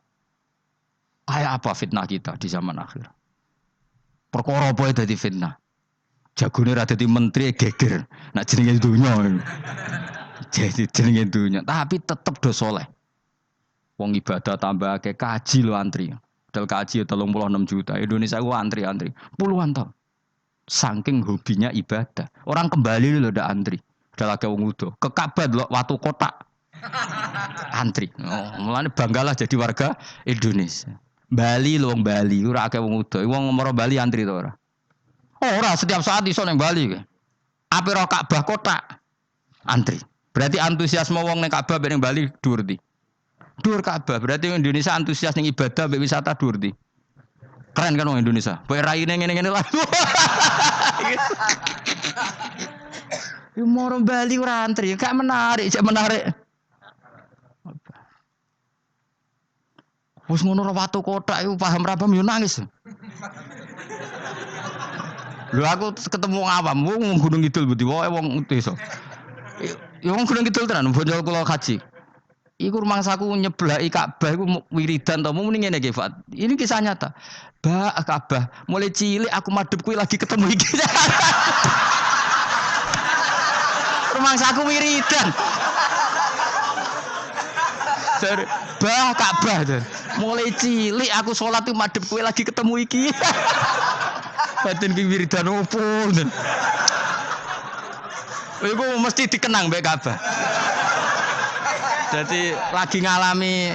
Kayak apa fitnah kita di zaman akhir? Perkara apa dadi fitnah? Jagone ra dadi menteri geger. Nak jenenge dunya. Jadi jenenge dunya, tapi tetep do soleh. Wong ibadah tambah kayak kaji lo antri. Padahal kaji 36 juta. Indonesia ku antri puluhan tahun. Saking hobinya ibadah. Orang kembali lho ndak antri. Udah lagi wong udo. Ke Ka'bah lho watu kotak. Antri. Oh, mulane banggalah jadi warga Indonesia. Bali lho wong Bali ora akeh wong udo. Wong ngomoro Bali antri to ora? Ora setiap saat iso ning Bali. Ape ro Ka'bah kotak. Antri. Berarti antusiasme wong ning Ka'bah ning Bali dhuwur ndi? Dhuwur Ka'bah. Berarti Indonesia antusias ning ibadah mbek wisata dhuwur ndi? Keren kan orang Indonesia. Kowe raine ngene-ngene lah. Yo moro Bali ora antri, gak menarik, cek menarik. Wis ngono ora watu kotak iku paham ra paham yo nangis. Lho aku ketemu awam wong Gunung Kidul budi wae wong desa. Ya wong Gunung Kidul tenan bonjol kula haji. Iku rumangsaku nyeblaki Ka'bah iku wiridan to muni ngene iki Fat. Ini kisah nyata. Ba Ka'bah mulai cilik aku madhep kuwi lagi ketemu iki. Rumangsaku wiridan. Bah Ka'bah to. Mulai cilik aku salat iku madhep kuwi lagi ketemu iki. Batin ki wiridan opo. Iku mesti dikenang mbek Ka'bah. Jadi lagi ngalami,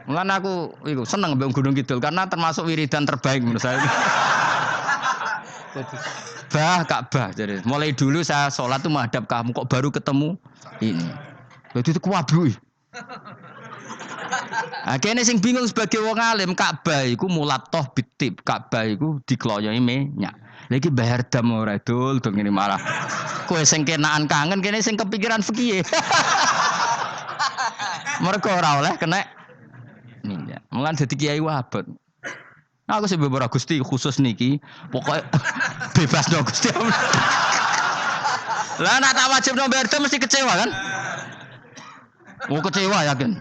mulane aku iku seneng mbek Gunung Kidul karena termasuk wiridan terbaik menurut saya. Jadi, bah Ka'bah jadi mulai dulu saya sholat tuh menghadap kamu kok baru ketemu ini. Jadi itu kuwabluk. Akhirnya sing bingung sebagai wong alim Ka'bah iku mulatoh bitib Ka'bah iku dikloyoi minyak. Lagi bayar dam ora dul ngene malah. Kowe sing kenaan kangen kene sing kepikiran fikih. Mereka ora oleh kena minyak. Mulan dadi kiai wabot. Aku sing beberapa Gusti khusus niki, pokoknya bebas dong Gusti. Lah nek tak wajib nomor itu mesti kecewa kan? Oh kecewa yakin.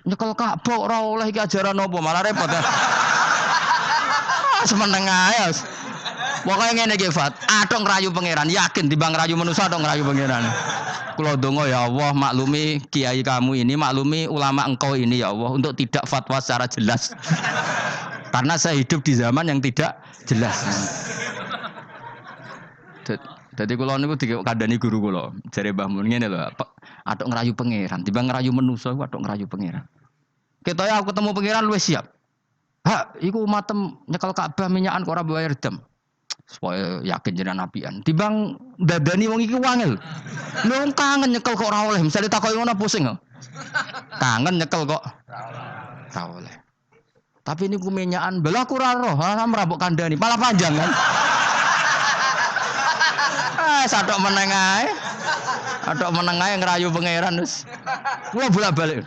Nyekel Ka'bah ora oleh iki ajaran apa malah repot ya. Semeneng ae. Pokoke ngene iki Fat, atok ngrayu pangeran, yakin timbang ngrayu manusa atok ngrayu pangeran. Kula donga ya Allah maklumi kiai kamu ini, maklumi ulama engkau ini ya Allah untuk tidak fatwa secara jelas. Karena saya hidup di zaman yang tidak jelas. Jadi kula niku dikandani guru kula, jare Mbah Mun ngene lho, atok ngrayu pangeran, timbang ngrayu manusa iku atok ngrayu pangeran. Ketoke aku ketemu pangeran luwih siap. Hak, iku matem nyekel Ka'bah minyakan kok ora bayar dam. Supaya yakin jenengan apian. Timbang dadani wong iki wangel. Wong kangen nyekel kok ora oleh. Misale takoki ngono pusing kok. Kangen nyekel kok ora oleh. Tapi niku minyakan belah aku ora roh, ora mbok kandhani, malah panjang kan. Sadok meneng ae. Adok meneng ae ngrayu pangeran wis. Kula bolak-balik.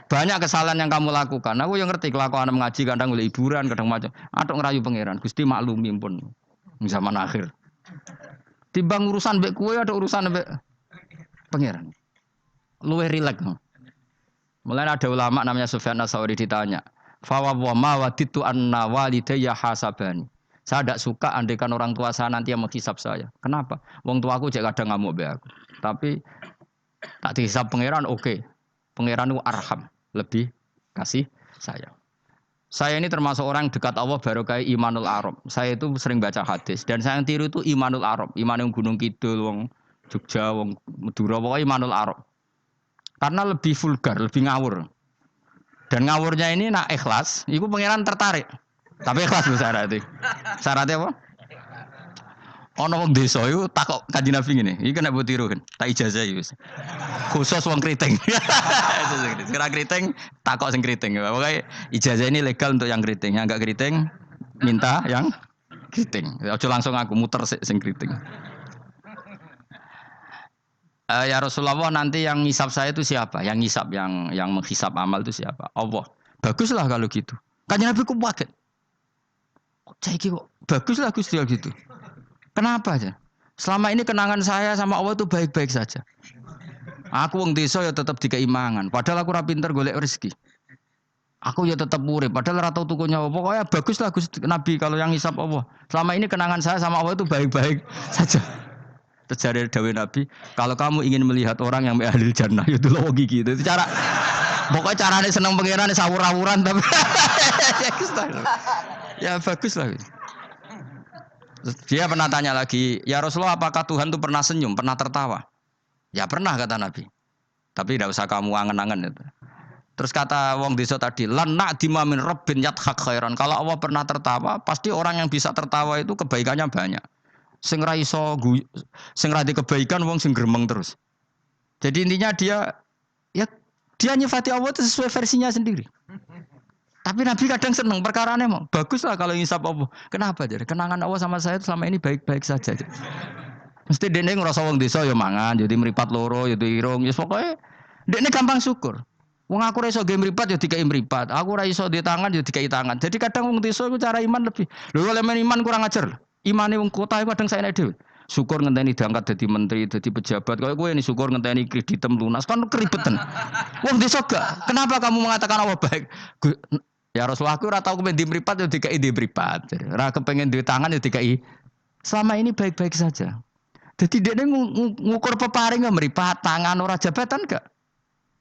Banyak kesalahan yang kamu lakukan. Aku yang ngerti kelakuan mengaji kadang oleh hiburan, kadang macam. Atok ngerayu pangeran. Gusti maklumi pun zaman akhir. Timbang urusan mbek kowe ada urusan mbek pangeran. Luwih rileks. Mulai ada ulama namanya Sufyan Ats-Tsauri ditanya, "Fa wa ma waditu anna walidayya hasabani." Saya tidak suka andaikan orang tua saya nanti yang menghisap saya. Kenapa? Wong tuaku jek kadang ngamuk mbek aku. Tapi tak dihisap pangeran oke. Pangeran itu arham. Lebih kasih sayang. Saya ini termasuk orang dekat Allah baru kayak Imanul Arab. Saya itu sering baca hadis dan saya yang tiru itu Imanul Arab. Iman yang Gunung Kidul, wong Jogja, wong Madura, pokoknya Imanul Arab. Karena lebih vulgar, lebih ngawur. Dan ngawurnya ini nak ikhlas, itu pangeran tertarik. Tapi ikhlas loh syaratnya. Syaratnya apa? Ono wong desa iku takok Kanjeng Nabi ngene. Iki kena mbok tiru kan. Tak ijazah iki wis. Khusus wong kriting. Kira kriting takok sing kriting. Pokoke ijazah ini legal untuk yang kriting. Yang enggak kriting minta yang kriting. Aja langsung aku muter sing kriting. Ya Rasulullah nanti yang ngisap saya itu siapa? Yang ngisap yang menghisap amal itu siapa? Allah. Baguslah kalau gitu. Kanjeng Nabi kok kaget. Kok saiki kok baguslah Gusti gitu. Kenapa aja? Selama ini kenangan saya sama Allah itu baik-baik saja. Aku wong desa ya tetap dikeimangan. Padahal aku ora pinter golek rezeki. Aku ya tetap urip. Padahal ora tau tuku nyawa. Pokoknya baguslah Gusti Nabi kalau yang ngisap Allah. Selama ini kenangan saya sama Allah itu baik-baik saja. Terjadi dawuh Nabi, kalau kamu ingin melihat orang yang ahli jannah itu loh gigi. Itu cara pokoknya carane seneng pangeran sawur-awuran tapi ya baguslah. Dia pernah tanya lagi, ya Rasulullah apakah Tuhan itu pernah senyum, pernah tertawa? Ya pernah kata Nabi. Tapi tidak usah kamu angen-angen itu. Terus kata wong desa tadi, lan na'dima min rabbin yadhak khairan. Kalau Allah pernah tertawa, pasti orang yang bisa tertawa itu kebaikannya banyak. Sing ra iso sing ra di kebaikan wong sing gremeng terus. Jadi intinya dia nyifati Allah itu sesuai versinya sendiri. Tapi Nabi kadang seneng perkarane mau. Bagus lah kalau ngisap Allah. Kenapa jadi? Kenangan Allah sama saya selama ini baik-baik saja. Mesti dene ngrasa wong desa ya mangan, jadi mripat loro, ya irung, ya pokoke dekne gampang syukur. Wong aku ora iso ge mripat ya dikai mripat. Aku ora iso di tangan ya dikai tangan. Jadi kadang wong desa iku cara iman lebih. Lho oleh iman kurang ajar. Imane wong kota iku kadang saene dhewe. Syukur ngenteni diangkat dadi menteri, dadi pejabat. Kayak kowe ini syukur ngenteni kreditem lunas kan keribetan. Wong desa gak. Kenapa kamu mengatakan Allah baik? Ya Rasulullah aku ora tau kepen di mripat ya dikai di mripat. Ora kepengin duwe tangan ya dikai. Selama ini baik-baik saja. Jadi dia ngukur peparing nggak meripat tangan orang jabatan gak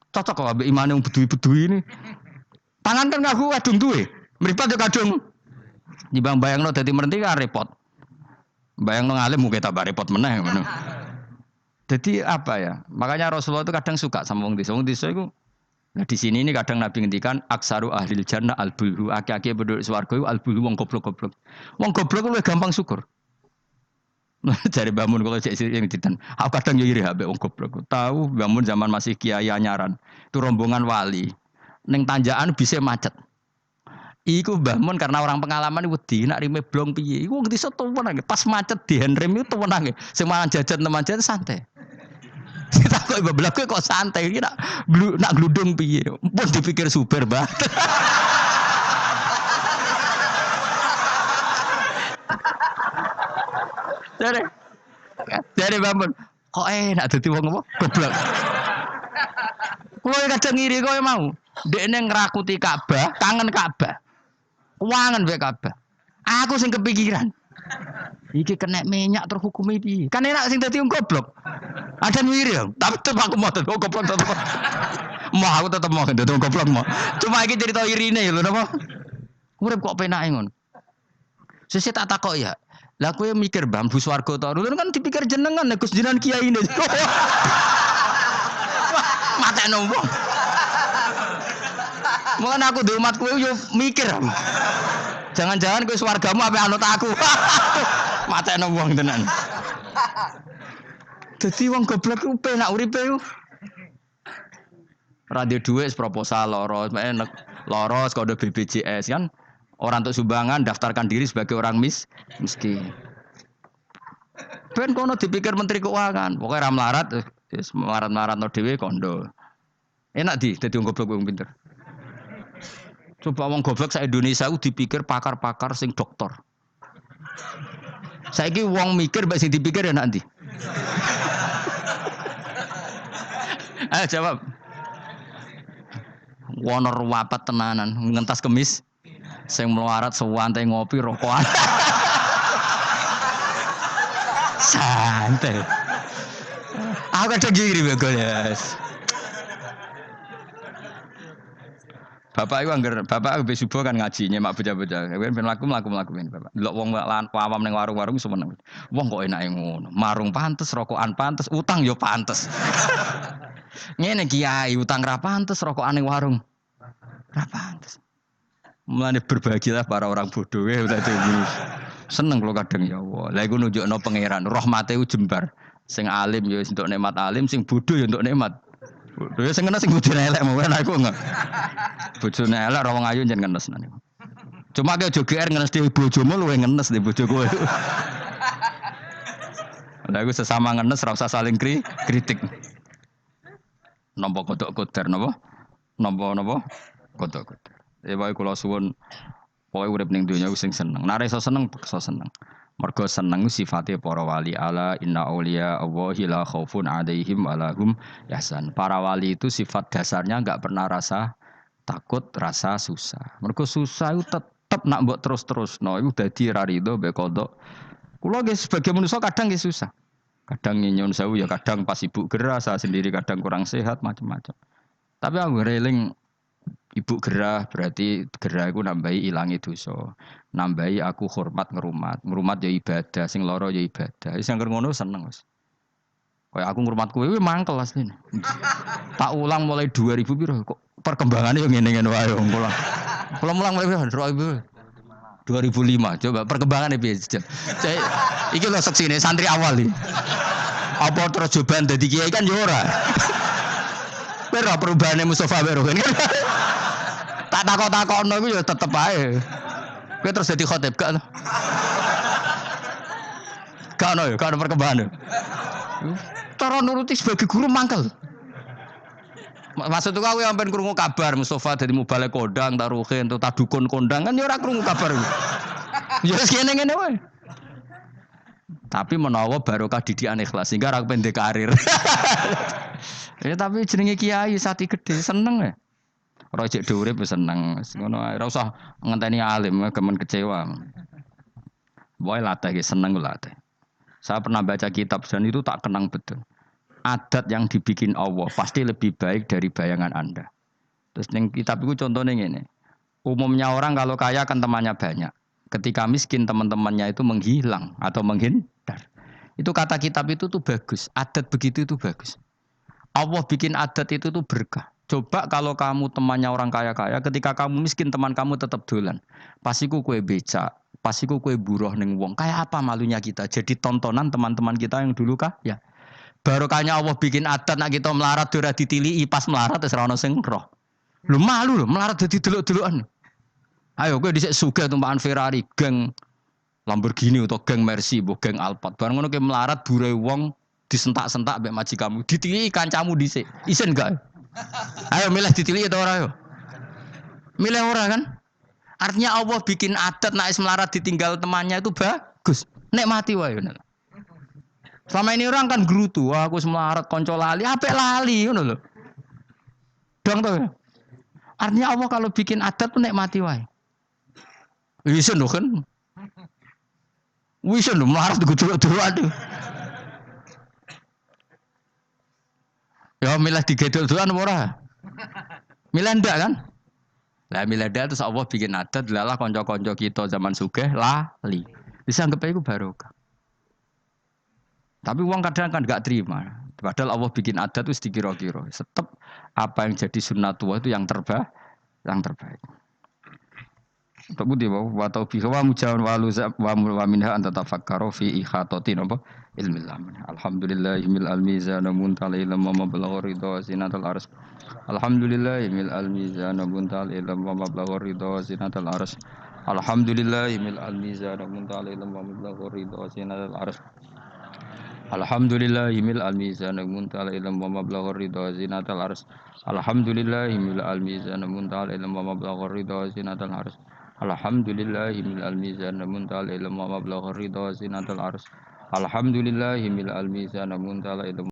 cocok kok ambil iman yang bedui ini. Tangan kan ngaku kadung duwe, meripat juga kadung. Di bayang lo jadi merenti kan repot. Bayang lo ngalim mungkin tambah repot meneh. Jadi apa ya? Makanya Rasulullah itu kadang suka sama wong desa. Wong desa itu. Nah di sini ini kadang Nabi ngendikan aksaru ahlil jannah al-bulhu. Aki-aki penduduk swarga itu al-bulhu wong goblok-goblok. Wong goblok itu gampang syukur. Cari bangun kalau cek yang ditan. Aku kadang yo iri habek wong goblok. Tahu bangun zaman masih kiai anyaran. Itu rombongan wali. Neng tanjakan bisa macet. Iku bangun karena orang pengalaman wedi nak rime blong piye. Iku ngerti soto menang. Pas macet di handrem itu menang. Semangan jajan teman jajan santai. Kita kok ibu belakang kok santai. Ini nak gludung piye. Pun dipikir super banget. Jadi bangun, kok enak dadi wong apa? Goblok. Kulo kadang ngiri kowe mau. Dekne ngrakuti Ka'bah, kangen Ka'bah. Wangen wae Ka'bah. Aku sing kepikiran. Iki kena minyak terhukumi piye? Kan enak sing dadi wong goblok. Ada ngiri ya, tapi tetep aku mau dadi goblok tetep. Mau aku tetep mau dadi wong goblok mau. Cuma iki cerita irine lho napa? Urip kok penake ngono. Sesuk tak takok ya. Lah kowe mikir bambu swarga to. Lho kan dipikir jenengan Gus jenengan kiai ini. Mate nombong. Mun aku di umat kowe yo mikir. Jangan-jangan kowe swargamu ape anut aku. Mate nombong tenan. Dadi wong goblok ku penak uripe ku. Radio duit proposal loros, enak loros kode BPJS kan. Orang untuk sumbangan daftarkan diri sebagai orang miskin. Ben kono dipikir menteri keuangan, pokoknya ra melarat, melarat no dhewe kondo. Enak dadi wong goblok wong pinter. Coba wong goblok sak Indonesia ku dipikir pakar-pakar sing doktor. Saiki wong mikir mbak sing dipikir enak ndi? Ayo jawab. Wono ruwapet tenanan, ngentas kemis. Sing melarat sewantai ngopi rokokan. Santai. Aku kadang giri bego ya. Bapak aku subuh kan ngaji nyemak bocah-bocah. Ben mlaku ben bapak. Delok wong awam ning warung-warung seneng. Wong kok enake ngono. Marung pantes, rokokan pantes, utang yo pantes. Ngene kiai utang ra pantes, rokokan ning warung ra pantes. Mulane berbahagialah para orang bodoh ya udah ini. Seneng kalau kadang ya Allah. Lah iku nunjukno pangeran, rahmate ku jembar. Sing alim ya untuk nikmat alim, sing bodoh ya untuk nikmat. Bodoh ya sing kena sing bojone elek mawon aku enggak. Bojone elek ra wong ayu jan ngenes nane. Cuma ke aja GR ngenes di bojomu luwe ngenes di bojo kowe. Lah iku sesama ngenes ra usah saling kritik. Nampa kodok koder napa? Nampa kodok koder. Wae kula suwun pokoke urip ning donya sing seneng. Nek iso seneng, iso seneng. Mergo seneng sifate para wali ala inna auliya Allahi la khaufun 'alaihim wa lahum yahzan. Para wali itu sifat dasarnya enggak pernah rasa takut, rasa susah. Mergo susah itu tetep nak mbok terus-terusno iku dadi ra rido mbek kodok. Kula nggih sebagai manusia kadang nggih susah. Kadang nyun sewu ya kadang pas ibu gerah, saya sendiri kadang kurang sehat macam-macam. Tapi aku reling sibuk gerah berarti gerah iku nambahi ilangi dosa. Nambahi aku hormat ngrumat. Ngrumat ya ibadah, sing lara ya ibadah. Wis angger ngono seneng wis. Kayak aku ngrumat kowe kuwi mangkel asline. Tak ulang mulai 2000 piro kok perkembangannya yang ngene-ngene wae wong kula. Kula mulang mulai 2005. Coba perkembangannya piye? Iki lho seksine santri awal iki. Apa terus cobaan dadi kiai kan ya ora. Ora perubahane Mustofa Bero kan. Tak takok-takokno iku ya tetep ae. Kowe terus dadi khotib gak to? Gak ono ya, gak ono perkembangan. Cara nuruti sebagai guru mangkel. Maksud aku sampean krungu kabar Mustofa dadi mubalek kondang, taruhin, ta dukun kondang kan ya ora krungu kabar. Ya wis ngene-ngene wae. Tapi menawa barokah didikan ikhlas sehingga ora pendek karir. Ya tapi jenenge kiai sati gede seneng ya. Ora cek urip seneng. Ngono ae ora usah ngenteni alim gemen kecewa. Boy latih seneng latih. Saya pernah baca kitab dan itu tak kenang betul. Adat yang dibikin Allah pasti lebih baik dari bayangan Anda. Terus yang kitab itu contohnya ini. Umumnya orang kalau kaya kan temannya banyak. Ketika miskin teman-temannya itu menghilang atau menghindar. Itu kata kitab itu tuh bagus. Adat begitu itu bagus. Allah bikin adat itu tuh berkah. Coba kalau kamu temannya orang kaya-kaya, ketika kamu miskin teman kamu tetap dolan. Pasiku kue becak, pasiku kue buruh ning wong. Kayak apa malunya kita? Jadi tontonan teman-teman kita yang dulu kaya. Barokahnya Allah bikin adat nak kita melarat ora ditilihi pas melarat wis ora ono sing roh. Lho malu lho melarat dadi delok-delokan. Ayo kowe dhisik sugih tumpakan Ferrari, geng Lamborghini atau geng Mercy, mbok geng Alphard. Bareng ngono kowe melarat bure wong disentak-sentak mbek majikamu, ditilihi kancamu dhisik. Isin gak? Ayo milih ditilihi atau ora ayo? Milih ora kan? Artinya Allah bikin adat nak is melarat ditinggal temannya itu bagus. Nikmati wae ngono. Selama ini orang kan gerutu, wah aku semelarat konco lali, apik lali ngono lho. Dong to ya. Artinya Allah kalau bikin adat tuh nikmati wae. Wis lho kan. Wis lho melarat digedul-gedul aduh. Ya milih digedul-gedulan ora? Milih ndak kan? Lah milih ndak terus Allah bikin adat lalah konco-konco kita zaman sugih lali. Bisa anggap iku barokah. Tapi uang kadang kan gak terima. Padahal Allah bikin adat itu dikira-kira. Tetap apa yang jadi sunnatullah itu yang terbaik. Untuk budi wa taufiq wa mujawan wa minha an tatafakkaru fi ihatatin apa ilmil amin. Alhamdulillahil almizan muntal ilm wa mablagh ridha zinatul ars. Alhamdulillahil almizan muntal ilm wa mablagh ridha zinatul ars. Alhamdulillahil almizan muntal ilm wa mablagh ridha zinatul ars. Alhamdulillahil almizan muntal ilm wa mablagh ridha zinatul ars. Alhamdulillahil almizan muntal ilm wa mablagh ridha zinatul ars. Alhamdulillahil almizan muntal ilm wa mablagh ridha zinatul ars. Alhamdulillahil almizan muntal ilm